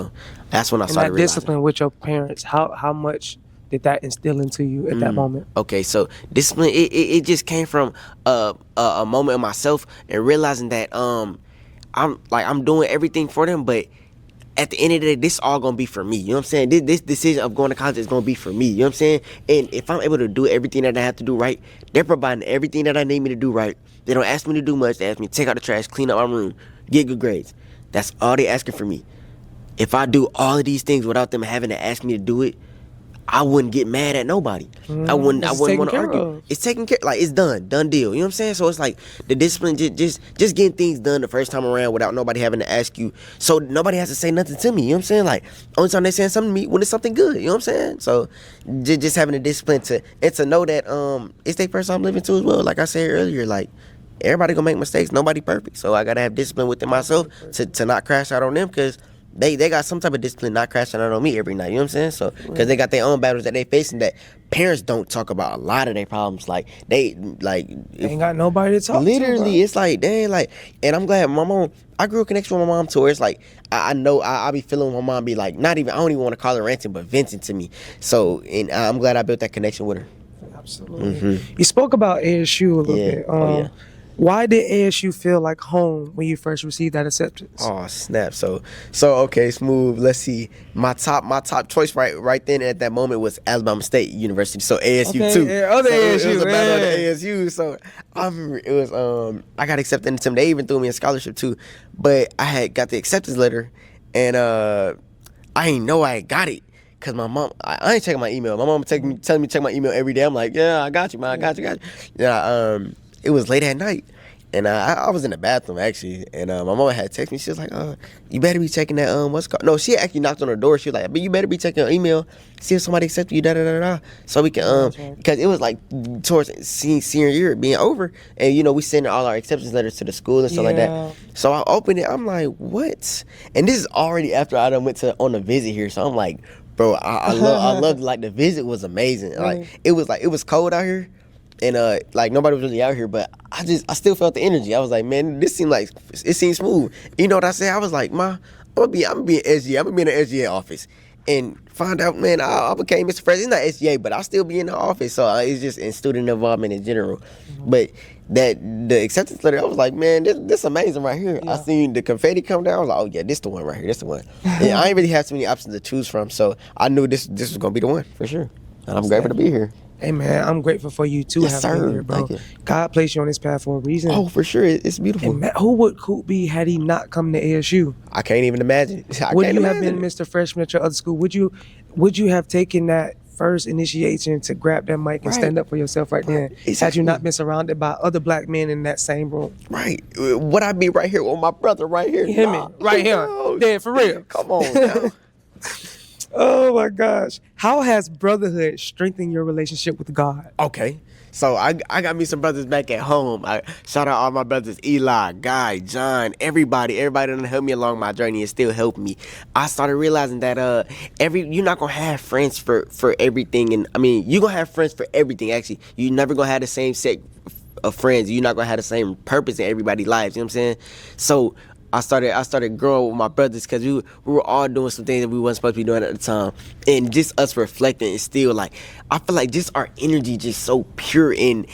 that's when I And started that realizing. discipline with your parents, how much did that instill into you at that moment? Okay, so discipline, it just came from a moment of myself and realizing that I'm doing everything for them, but at the end of the day, this all gonna be for me. You know what I'm saying? This decision of going to college is gonna be for me. You know what I'm saying? And if I'm able to do everything that I have to do right, they're providing everything that I need me to do right. They don't ask me to do much. They ask me to take out the trash, clean up my room, get good grades. That's all they asking for me. If I do all of these things without them having to ask me to do it, I wouldn't get mad at nobody. I wouldn't want to argue. It's taken care, like, it's done deal. You know what I'm saying? So it's like the discipline, just getting things done the first time around without nobody having to ask you. So nobody has to say nothing to me. You know what I'm saying? Like, only time they saying something to me when it's something good. You know what I'm saying? So just having the discipline to know that it's their first time living too as well. Like I said earlier, like, everybody gonna make mistakes. Nobody perfect. So I gotta have discipline within myself to not crash out on them, because they got some type of discipline not crashing out on me every night. You know what I'm saying? So because they got their own battles that they facing that parents don't talk about a lot of their problems. Like they ain't got nobody to talk literally, to, it's like, dang, like, and I'm glad my mom, I grew a connection with my mom too, where it's like I know I be feeling my mom be like, I don't even want to call her ranting, but venting to me. So, and I'm glad I built that connection with her. Absolutely. You spoke about ASU a little bit. Yeah. Why did ASU feel like home when you first received that acceptance? Oh snap! So okay, smooth. Let's see. My top choice right then at that moment was Alabama State University. So ASU too. Yeah, other ASU. It was a battle of the ASU. So I got accepted into them. They even threw me a scholarship too, but I had got the acceptance letter, and I didn't know I had got it. Cause my mom, I ain't checking my email. My mom telling me to check my email every day. I'm like, yeah, I got you, man. I got you. Yeah. It was late at night, and I was in the bathroom actually, and my mama had texted me. She was like, you better be checking that what's called. No, she actually knocked on her door. She was like, but you better be checking your email, see if somebody accepted you, so we can because it was like towards senior year being over, and we sending all our acceptance letters to the school and stuff like that. So I opened it. I'm like, what? And this is already after I done went on a visit here. So I'm like, bro, I loved, like, the visit was amazing. Like it was cold out here. And like nobody was really out here, but I still felt the energy. I was like, man, this seems smooth. You know what I said? I was like, I'm gonna be in SGA. I'm gonna be in the SGA office, and find out, man, I became Mr. President. It's not SGA, but I'll still be in the office. So it's just in student involvement in general. But the acceptance letter, I was like, man, this amazing right here. I seen the confetti come down. I was like, oh yeah, this the one right here. This the one. And I ain't really have too many options to choose from, so I knew this was gonna be the one for sure. And I'm grateful to be here. Hey man, I'm grateful for you too. Yes, sir. Here, bro. Thank you. God placed you on this path for a reason. Oh, for sure, it's beautiful. And man, who would Coop be had he not come to ASU? I can't even imagine. Would you have been Mr. Freshman at your other school? Would you have taken that first initiation to grab that mic and stand up for yourself right then? Exactly. Had you not been surrounded by other black men in that same room? Right. Would I be right here with my brother right here? Right here. Yeah, for real. Come on now. Oh my gosh. How has brotherhood strengthened your relationship with God? Okay. So I got me some brothers back at home. I shout out all my brothers, Eli, Guy, John, everybody that helped me along my journey and still helped me. I started realizing that you're not gonna have friends for everything, and I mean you're gonna have friends for everything. Actually, you're never gonna have the same set of friends. You're not gonna have the same purpose in everybody's lives. You know what I'm saying? So I started growing with my brothers because we were all doing some things that we weren't supposed to be doing at the time, and just us reflecting and still, like, I feel like just our energy just so pure and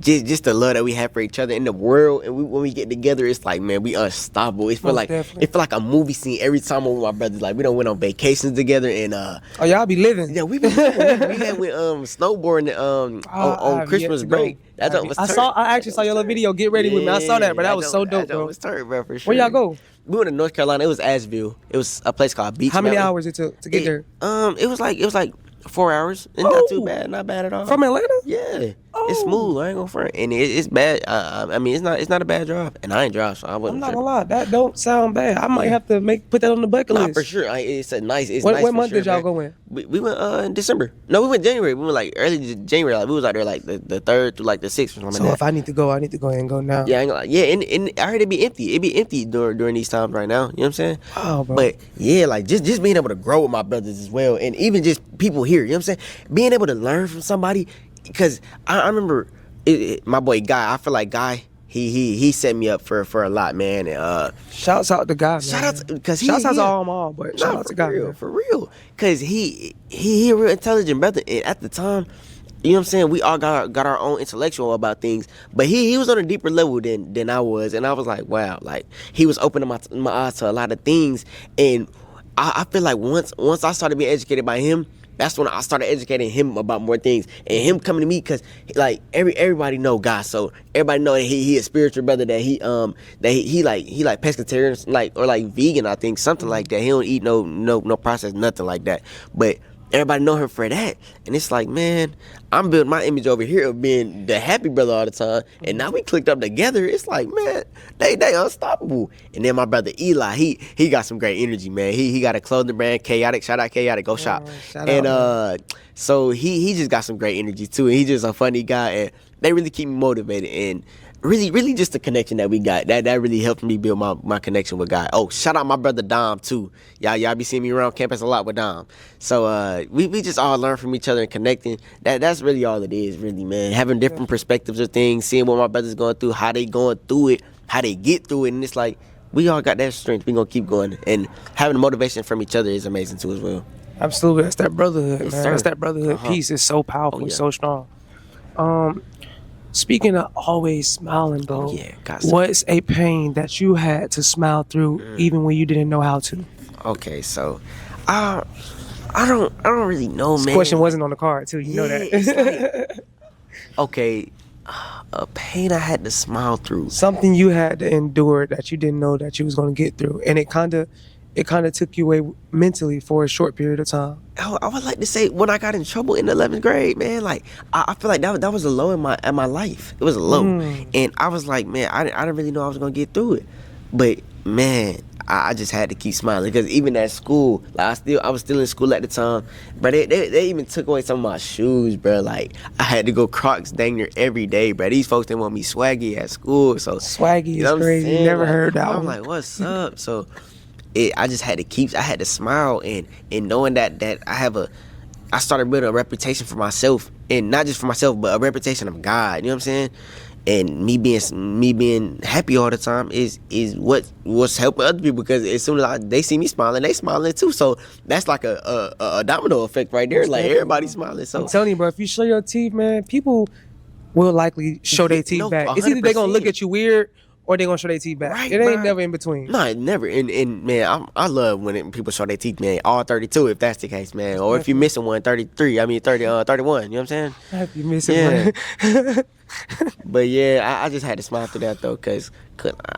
just the love that we have for each other in the world, and when we get together, it's like, man, we unstoppable. It feel like a movie scene every time I'm with my brothers. Like, we done went on vacations together, and y'all be living. Yeah, we went snowboarding on Christmas break. I actually saw your little video. Get ready with me. I saw that, but that was so dope, bro. Was turn, bro, for sure. Where y'all go? We went to North Carolina. It was Asheville. It was a place called Beach. How many Mountain. hours it took to get there? It was like 4 hours. And not too bad. Not bad at all. From Atlanta? Yeah. It's smooth. I ain't gonna front. And it's bad. I mean, it's not a bad drive. And I ain't drive, so I wasn't. I'm not gonna lie. That don't sound bad. I might have to put that on the bucket list. For sure. It's nice. What month did y'all go in? We went in December. No, we went January. We went like early January. Like we was out there like the 3rd through like the 6th or something. So like if I need to go ahead and go now. Yeah, I ain't gonna lie. Yeah, and I heard it be empty. It be empty during these times right now. You know what I'm saying? Oh, bro. But yeah, like just being able to grow with my brothers as well, and even just people here. You know what I'm saying? Being able to learn from somebody, because I remember my boy Guy. I feel like Guy. He set me up for a lot, man. And, shouts out to Guy, man. Shout out because shouts out to all, but shout out to Guy, man. For real. Cause he a real intelligent brother. And at the time, you know what I'm saying, we all got our own intellectual about things, but he was on a deeper level than I was, and I was like, wow, like he was opening my eyes to a lot of things, and I feel like once I started being educated by him, that's when I started educating him about more things, and him coming to me, because like everybody know God, so everybody know that he a spiritual brother, that he like pescatarian, like, or like vegan, I think, something like that. He don't eat no processed nothing like that, but everybody know him for that. And it's like, man, I'm building my image over here of being the happy brother all the time, and now we clicked up together. It's like, man, they unstoppable. And then my brother Eli, he got some great energy, man. He got a clothing brand, Chaotic. Shout out Chaotic, go shop. So he just got some great energy too, and he's just a funny guy, and they really keep me motivated. And really just the connection that we got, that really helped me build my connection with God. Oh, shout out my brother Dom too. Y'all be seeing me around campus a lot with Dom. So we just all learn from each other and connecting. That's really all it is, really, man. Having different perspectives of things, seeing what my brother's going through, how they going through it, how they get through it, and it's like we all got that strength. We gonna keep going, and having the motivation from each other is amazing too as well. Absolutely, that's that brotherhood, man. Sir. That's that brotherhood piece is so powerful, so strong. Speaking of always smiling, bro, what's a pain that you had to smile through even when you didn't know how to? Okay, so I don't really know, man. This question wasn't on the card too, you know that. It's like, okay, a pain I had to smile through. Something you had to endure that you didn't know that you was going to get through, and it kind of took you away mentally for a short period of time. I would like to say when I got in trouble in the 11th grade, man, like I feel like that was a low in my life. It was a low, and I was like, man, I didn't really know I was gonna get through it, but man, I just had to keep smiling, because even at school, like I was still in school at the time, but they even took away some of my shoes, bro. Like I had to go Crocs dang near every day, bro. These folks didn't want me swaggy at school, so swaggy is crazy. Never heard that. I'm like, what's up? So. I just had to smile, and knowing that I started building a reputation for myself, and not just for myself, but a reputation of God. You know what I'm saying? And me being happy all the time is what's helping other people, because as soon as they see me smiling, they smiling too. So that's like a domino effect right there. Like everybody smiling. So I'm telling you, bro, if you show your teeth, man, people will likely show their teeth back. 100%. It's either they're gonna look at you weird, or they gonna show their teeth back. Right, it ain't never in between. No, never. And man, I love when people show their teeth, man. All 32, if that's the case, man. Or if you're missing one, 33. I mean 31. You know what I'm saying? If you're missing one. But yeah, I just had to smile through that though, cause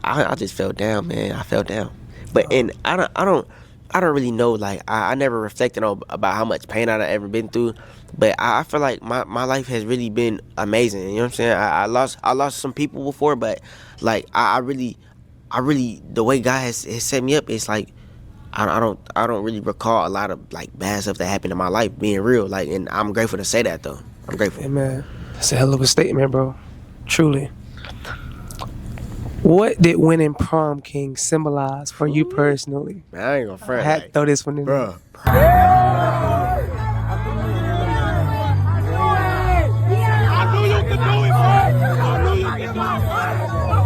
I just fell down, man. I fell down. But and I don't really know. Like I never reflected on about how much pain I've ever been through. But I feel like my life has really been amazing. You know what I'm saying? I lost some people before, but like I really the way God has set me up, it's like I don't really recall a lot of like bad stuff that happened in my life, being real. Like, and I'm grateful to say that though. I'm grateful. Hey man, that's a hell of a statement, bro. Truly. What did winning prom king symbolize for you personally? Man, I ain't gonna front. I had to throw this one in, bro.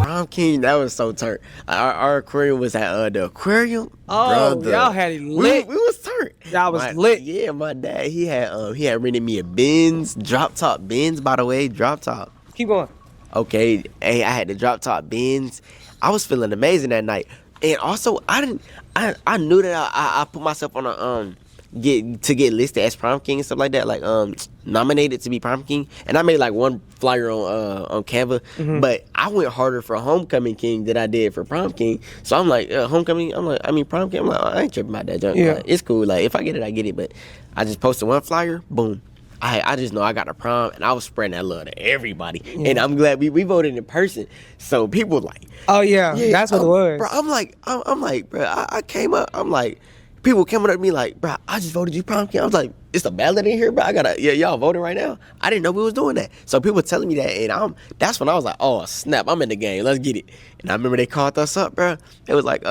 Prom king, that was so turnt. Our aquarium was at the aquarium. Oh, brother. Y'all had it lit. We was turnt. Y'all was lit. Yeah, my dad, he had rented me a Benz, drop top Benz, by the way, drop top. Keep going. Okay, hey, I had the drop top Benz. I was feeling amazing that night, and also I knew that I put myself on get listed as prom king and stuff like that, like nominated to be prom king. And I made like one flyer on Canva, but I went harder for homecoming king than I did for prom king. So I'm like homecoming. Prom king. I'm like, I ain't tripping about that junk. Yeah. Like, it's cool. Like if I get it, I get it. But I just posted one flyer. Boom. I just know I got a prom, and I was spreading that love to everybody. And I'm glad we voted in person. So people like, oh yeah, that's what it was. Bro, I'm like, bro, I came up. I'm like, people coming up to me like, bro, I just voted you prom king. I was like, it's a ballot in here, bro. Y'all voting right now. I didn't know we was doing that. So people telling me that, and that's when I was like, oh snap, I'm in the game. Let's get it. And I remember they called us up, bro. It was like,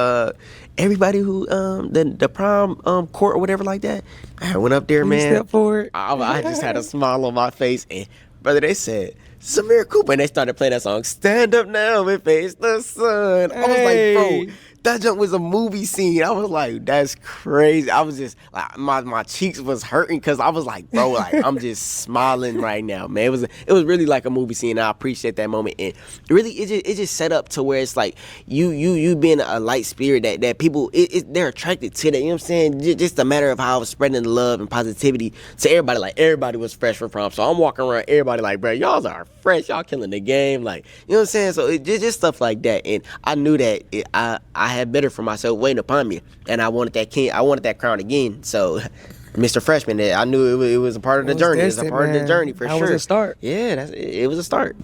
everybody who the prom court or whatever like that. I went up there, man. Step forward. I just had a smile on my face, and brother, they said Zamir Cooper, and they started playing that song, "Stand Up Now and Face the Sun." I was like, bro, that junk was a movie scene. I was like, that's crazy. I was just like, my cheeks was hurting because I was like, bro, like I'm just smiling right now, man. It was really like a movie scene. And I appreciate that moment, and really, it just set up to where it's like you being a light spirit that people they're attracted to that. You know what I'm saying? Just a matter of how I was spreading the love and positivity to everybody. Like everybody was fresh for prom, so I'm walking around, everybody like, bro, y'all are fresh, y'all killing the game, like you know what I'm saying? So it just stuff like that, and I knew that I had better for myself waiting upon me, and I wanted that crown again. So Mr. Freshman, I knew it was a part of the journey. It was a part of the journey for sure. That was a start. Yeah, it was a start.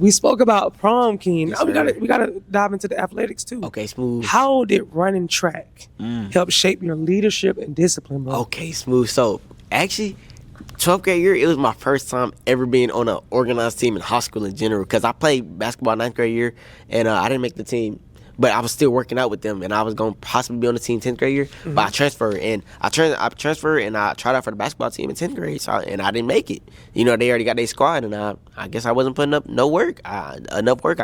We spoke about prom king. Yes, Now we gotta dive into the athletics too. Okay, smooth. How did running track help shape your leadership and discipline, bro? Okay, smooth. So actually, 12th grade year, it was my first time ever being on an organized team in high school in general, because I played basketball 9th grade year, and I didn't make the team, but I was still working out with them, and I was going to possibly be on the team 10th grade year, but I transferred, and I transferred, and I tried out for the basketball team in 10th grade, and I didn't make it. You know, they already got their squad, and I guess I wasn't putting up enough work, I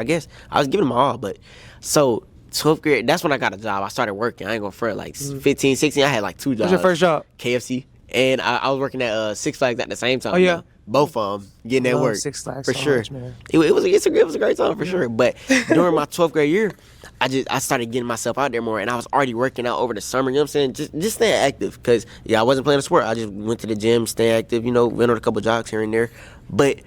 guess. I was giving them my all, but so 12th grade, that's when I got a job. I started working. I ain't going to front, like 15, 16, I had like 2 jobs. What's your first job? KFC. And I was working at Six Flags at the same time. Oh yeah, both of them getting that work. Six Flags for so sure. Much, man. It was a great time for sure. But during my 12th grade year, I started getting myself out there more, and I was already working out over the summer. You know what I'm saying? Just staying active, because I wasn't playing a sport. I just went to the gym, stay active. You know, went on a couple jogs here and there. But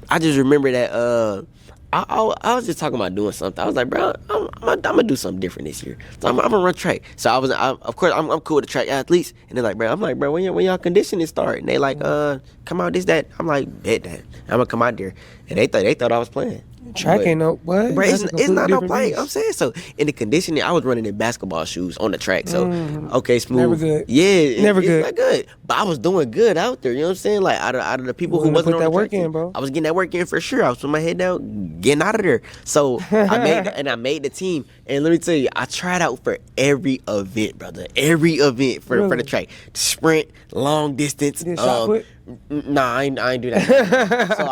I just remember that. I was just talking about doing something. I was like, bro, I'm gonna do something different this year. So I'm gonna run track. So of course, I'm cool with the track athletes. And they're like, bro, when y'all conditioning start? And they like, come out this, that. I'm like, bet that. I'm gonna come out there. And they thought I was playing. Track ain't no what? Bro, it's not no play. Beast. I'm saying, so in the conditioning, I was running in basketball shoes on the track. So okay, smooth. Never good. Yeah, Never it's good. not good. But I was doing good out there. You know what I'm saying? Like out of the people who wasn't put on that the work track in, bro. I was getting that work in for sure. I was putting my head down, getting out of there. So I made the team. And let me tell you, I tried out for every event, brother. Every event for the track. Sprint, long distance. You did shot put? Nah, I ain't do that. So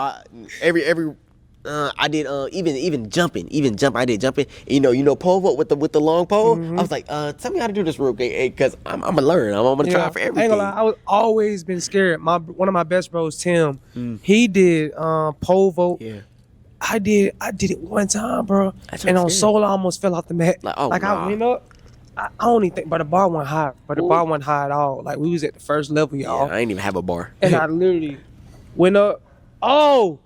I did even jumping. I did jumping. You know pole vault with the long pole. I was like, tell me how to do this real quick, because I'm gonna learn. I'm gonna try for everything. I ain't gonna lie, I was always been scared. One of my best bros, Tim, he did pole vault. Yeah. I did it one time, bro. And on solo, I almost fell off the mat. I went up. I don't even think, but the bar went high. But the bar wasn't high at all. Like we was at the first level, y'all. Yeah, I didn't even have a bar. And I literally went up. Oh.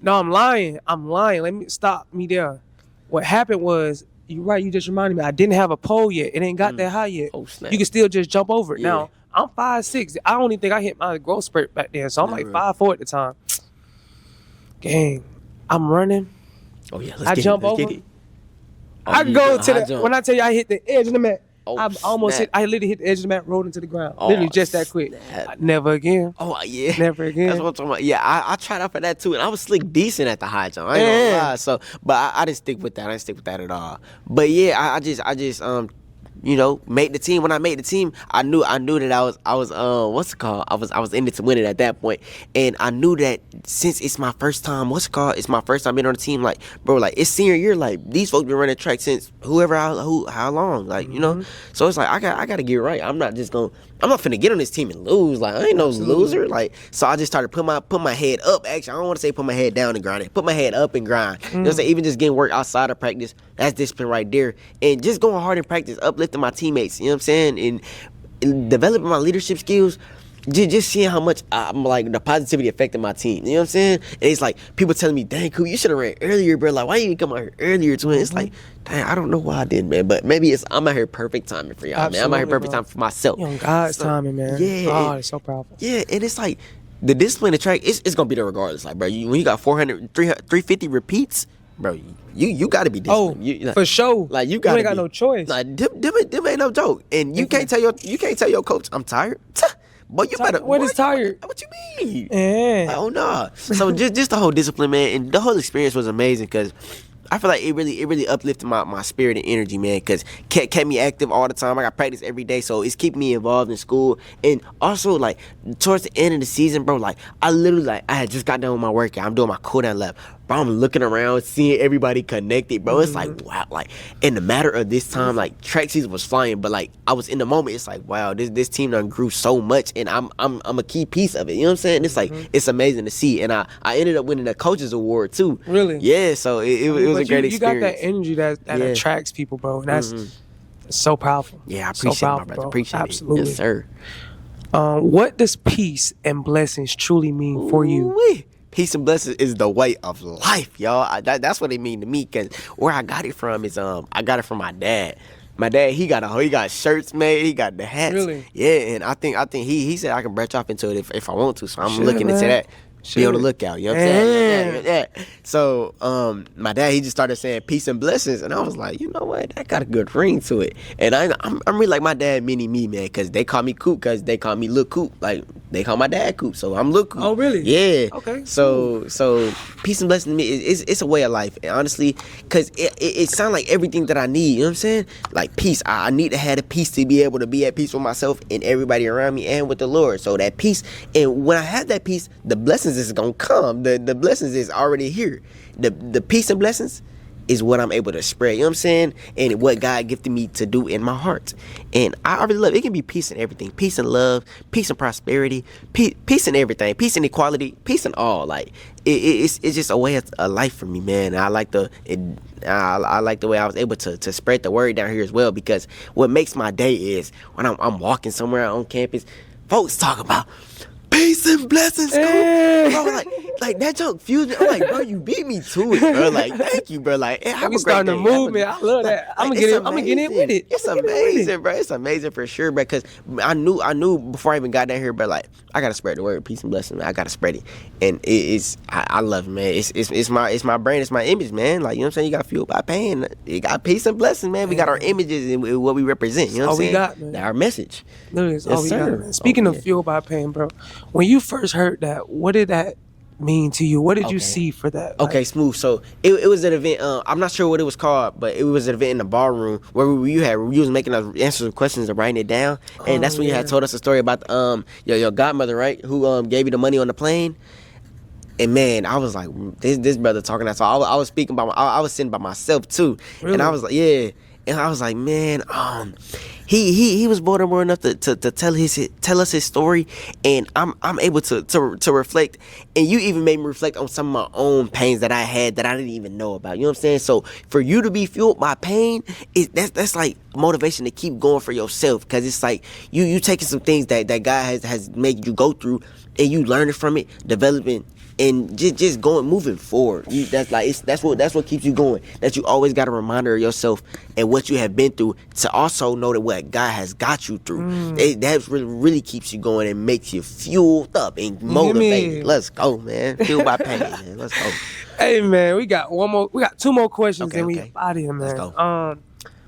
No, I'm lying. Let me stop me there. What happened was, you're right, you just reminded me, I didn't have a pole yet. It ain't got that high yet. Oh, snap. You can still just jump over it. Yeah. Now, I'm 5'6". I don't even think I hit my growth spurt back then. So I'm like 5'4" at the time. Gang, I'm running. Oh yeah, I jump over. I go to the, when I tell you I hit the edge of the mat, I literally hit the edge of the mat, rolled into the ground. Literally just that quick. Never again. Oh yeah. Never again. That's what I'm talking about. Yeah, I tried out for that too, and I was slick decent at the high jump. I ain't gonna lie. So, but I didn't stick with that. I didn't stick with that at all. But yeah, I just made the team. When I made the team, I knew that I was what's it called? I was in it to win it at that point. And I knew that since it's my first time, it's my first time being on the team, like, bro, like it's senior year, like these folks been running track since how long, like, you know? So it's like I gotta get right. I'm not finna get on this team and lose. Like I ain't no loser. Like, so I just started put my head up. Actually, I don't want to say put my head down and grind it. Put my head up and grind. You know what I'm saying? Even just getting work outside of practice, that's discipline right there. And just going hard in practice, uplifting my teammates. You know what I'm saying? And developing my leadership skills. Just seeing how much I'm like the positivity affecting my team. You know what I'm saying? And it's like people telling me, "Dang, cool, you should have ran earlier, bro. Like, why you didn't come out here earlier, twin?" It's like, dang, I don't know why I didn't, man. But maybe I'm out here perfect timing for y'all, man. I'm out here perfect timing for myself. You on God's timing, man. Yeah, it's so powerful. Yeah, and it's like the discipline, the track, it's gonna be there regardless. Like, bro, when you got 400, 350 repeats, bro, you got to be disciplined. For sure. Like you ain't got no choice. Like them ain't no joke, and you can't tell your coach I'm tired. Boy, you better. What is tired? What you mean? Yeah. Like, oh no. So just the whole discipline, man, and the whole experience was amazing because I feel like it really uplifted my spirit and energy, man, because kept me active all the time. I got practice every day, so it's keeping me involved in school. And also, like, towards the end of the season, bro, like, I literally, like, I had just got done with my workout. I'm doing my cool-down lap. Bro, I'm looking around, seeing everybody connected, bro. It's like, wow, like, in the matter of this time, like, track season was flying, but, like, I was in the moment. It's like, wow, this team done grew so much, and I'm a key piece of it. You know what I'm saying? It's like, it's amazing to see. And I ended up winning a coaches award, too. Really? Yeah, so it was a great experience. You got that energy that attracts people, bro. And that's so powerful. Yeah, I appreciate it, my brother. Appreciate Absolutely. it. Yes, sir. What does peace and blessings truly mean for you? Ooh-wee. Peace and blessings is the way of life, y'all. That's what it mean to me. Cause where I got it from is I got it from my dad. My dad, he got shirts made. He got the hats. Really? Yeah, and I think he said I can branch off into it if I want to. So I'm looking into that. Be on the lookout. You know what I'm saying? Yeah. So my dad, he just started saying peace and blessings, and I was like, you know what? That got a good ring to it. And I'm really like my dad, mini me, man, because they call me Coop, because they call me Lil Coop. Like they call my dad Coop, so I'm Lil Coop. Oh, really? Yeah. Okay. So peace and blessings to me it's a way of life, and honestly, because it sounds like everything that I need. You know what I'm saying? Like peace. I need to have the peace to be able to be at peace with myself and everybody around me and with the Lord. So that peace, and when I have that peace, the blessings is gonna come. The blessings is already here. The peace and blessings is what I'm able to spread. You know what I'm saying? And what God gifted me to do in my heart. And I really love it. It can be peace in everything. Peace and love, peace and prosperity, peace in everything, peace and equality, peace in all. Like it's just a way of a life for me, man. I like I like the way I was able to spread the word down here as well, because what makes my day is when I'm walking somewhere on campus, folks talk about peace and blessings, bro. Like that joke fused me. I'm like, bro, you beat me to it, bro. Like, thank you, bro. Like, we starting a movement. I love that. I'm gonna get in with it. It's amazing, bro. It's amazing for sure, bro. Because I knew before I even got down here, bro. Like, I gotta spread the word, peace and blessings. Man. I gotta spread it, and I love it, man. It's my brain, it's my image, man. Like, you know what I'm saying? You got fueled by pain. You got peace and blessings, man. We got our images and what we represent. You know what I'm saying? We got, man. Our message. Literally, it's all we got, man. Speaking of fueled by pain, bro. When you first heard that, what did that mean to you? What did you see for that? Okay, smooth. So it was an event. I'm not sure what it was called, but it was an event in the ballroom where you was making us answer some questions and writing it down, and that's when you had told us a story about your godmother, right? Who gave you the money on the plane. And man, I was like, this brother talking that. So I was speaking I was sitting by myself too, really? And I was like, yeah. And I was like, man, he was vulnerable enough to tell us his story, and I'm able to reflect, and you even made me reflect on some of my own pains that I had that I didn't even know about. You know what I'm saying? So for you to be fueled by pain, that's like motivation to keep going for yourself, because it's like you taking some things that God has made you go through, and you learning from it, developing. And just moving forward. That's what keeps you going. That you always got a reminder of yourself and what you have been through, to also know that what God has got you through. That really keeps you going and makes you fueled up and motivated. Let's go, man. Fueled by pain, man. Let's go. Hey, man, we got two more questions, and we out of here, man. Let's go.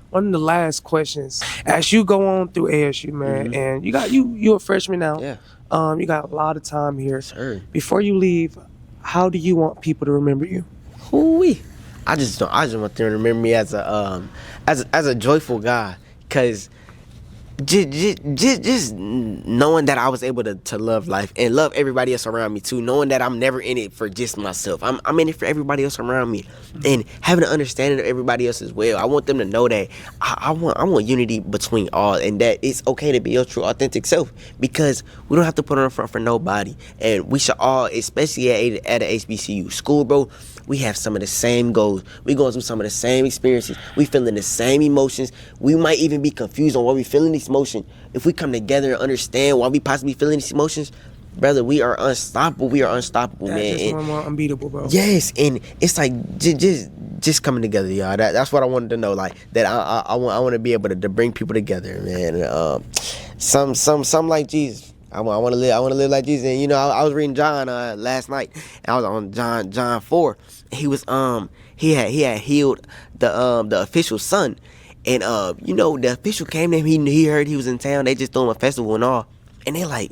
One of the last questions, as you go on through ASU, man, and you're a freshman now. Yeah. You got a lot of time here. Sure. Before you leave, how do you want people to remember you? Ooh-wee. I just want them to remember me as a joyful guy, cause just knowing that I was able to love life and love everybody else around me too, knowing that I'm never in it for just myself. I'm in it for everybody else around me, and having an understanding of everybody else as well. I want them to know that I want unity between all, and that it's okay to be your true authentic self, because we don't have to put on front for nobody, and we should all, especially at a HBCU school, bro, we have some of the same goals. We going through some of the same experiences. We feeling the same emotions. We might even be confused on why we feeling these emotions. If we come together and understand why we possibly feeling these emotions, brother, we are unstoppable. We are unstoppable, That's man. just one more unbeatable, bro. Yes, and it's like just coming together, y'all. That's what I wanted to know. Like that, I want to be able to bring people together, man. Some like Jesus. I want to live like Jesus. And I was reading John last night, and I was on John 4. He was he had healed the official's son, and the official came to him. He heard he was in town. They just threw him a festival and all, and he like,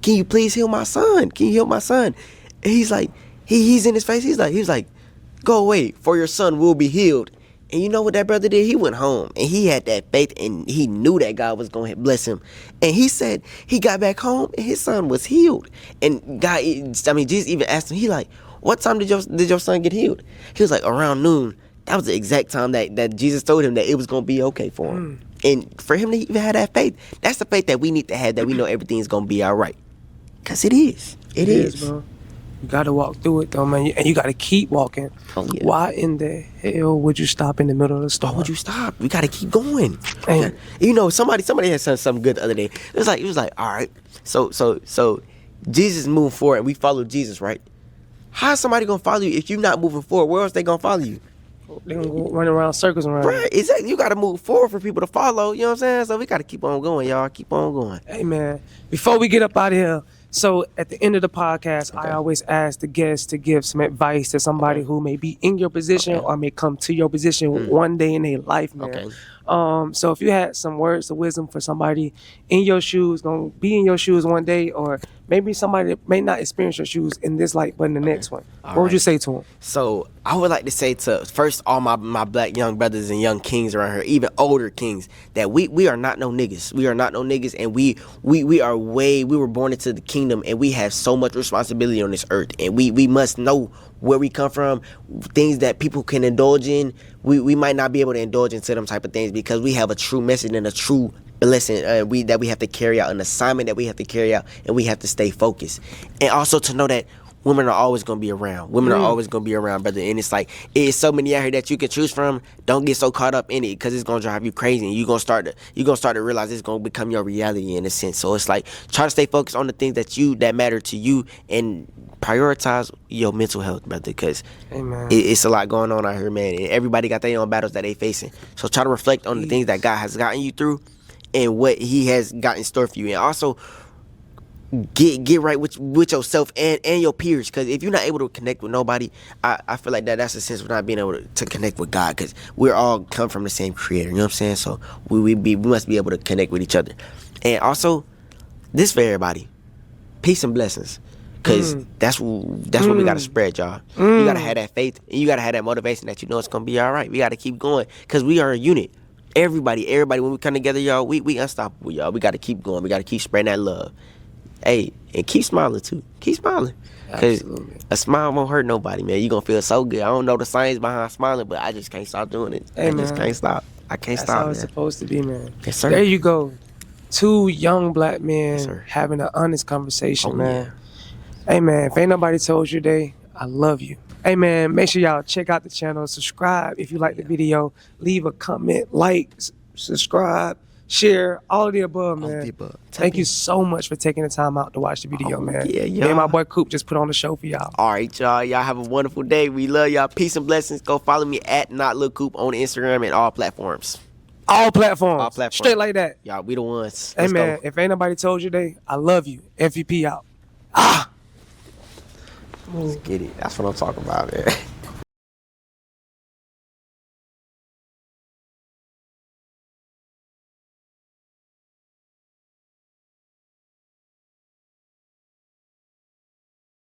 can you please heal my son? Can you heal my son? And he's like, he's in his face. He was like, go away, for your son will be healed. And you know what that brother did? He went home and he had that faith and he knew that God was going to bless him. And he said he got back home and his son was healed. And Jesus even asked him, he like, what time did your son get healed? He was like, around noon. That was the exact time that Jesus told him that it was going to be okay for him. And for him to even have that faith, that's the faith that we need to have, that we know everything's going to be all right. Because it is. It is, bro. You got to walk through it, though, man. And you got to keep walking. Oh, yeah. Why in the hell would you stop in the middle of the storm? Why would you stop? We got to keep going. And Somebody had said something good the other day. It was like, all right, so Jesus moving forward and we follow Jesus, right? How's somebody going to follow you if you're not moving forward? Where else they going to follow you? they're going to go run around circles around. Right, exactly. You got to move forward for people to follow. You know what I'm saying? So we got to keep on going, y'all. Keep on going. Hey, man, before we get up out of here, so at the end of the podcast, Okay. I always ask the guests to give some advice to somebody who may be in your position or may come to your position one day in their life, man. Okay. So if you had some words of wisdom for somebody in your shoes, gonna be in your shoes one day, or maybe somebody that may not experience your shoes in this life, but in the next one, what would you say to them? So I would like to say to first all my black young brothers and young kings around here, even older kings, that we are not no niggas. We are not no niggas, and we were born into the kingdom, and we have so much responsibility on this earth, and we must know where we come from, things that people can indulge in. We might not be able to indulge into them type of things because we have a true message and a true blessing that we have to carry out, an assignment that we have to carry out, and we have to stay focused. And also to know that women are always going to be around. Women are always going to be around, brother. And it's like, it's so many out here that you can choose from. Don't get so caught up in it because it's going to drive you crazy. And you're going to start to realize it's going to become your reality in a sense. So it's like, try to stay focused on the things that matter to you and prioritize your mental health, brother, because it's a lot going on out here, man. And everybody got their own battles that they facing. So try to reflect on the things that God has gotten you through and what he has got in store for you. And also, get right with yourself and your peers, because if you're not able to connect with nobody, I feel like that's a sense of not being able to connect with God, because we're all come from the same creator, you know what I'm saying? So we must be able to connect with each other. And also, this for everybody, peace and blessings, because that's what we got to spread, y'all. You got to have that faith, and you got to have that motivation that you know it's going to be all right. We got to keep going, because we are a unit. Everybody, when we come together, y'all, we unstoppable, y'all. We got to keep going. We got to keep spreading that love. Hey, and keep smiling too. Keep smiling. Because a smile won't hurt nobody, man. You're going to feel so good. I don't know the science behind smiling, but I just can't stop doing it. Hey, I just can't stop. I can't That's stop, how man. it's supposed to be, man. Yes, sir. There you go. Two young black men Yes, sir. having an honest conversation, Oh, man. Hey, man, if ain't nobody told you today, I love you. Hey, man, make sure y'all check out the channel. Subscribe if you like the video. Leave a comment, like, subscribe, share, all of the above, man. All of the above. Thank you so much for taking the time out to watch the video, man. yeah, Me and my boy Coop just put on the show for y'all. All right, y'all. Y'all have a wonderful day. We love y'all. Peace and blessings. Go follow me at NotLilCoop on Instagram and all platforms. All platforms. All platforms. Straight like that. Y'all, we the ones. Hey, Let's man, go. if ain't nobody told you today, I love you. FBP out. Let's get it. That's what I'm talking about, man.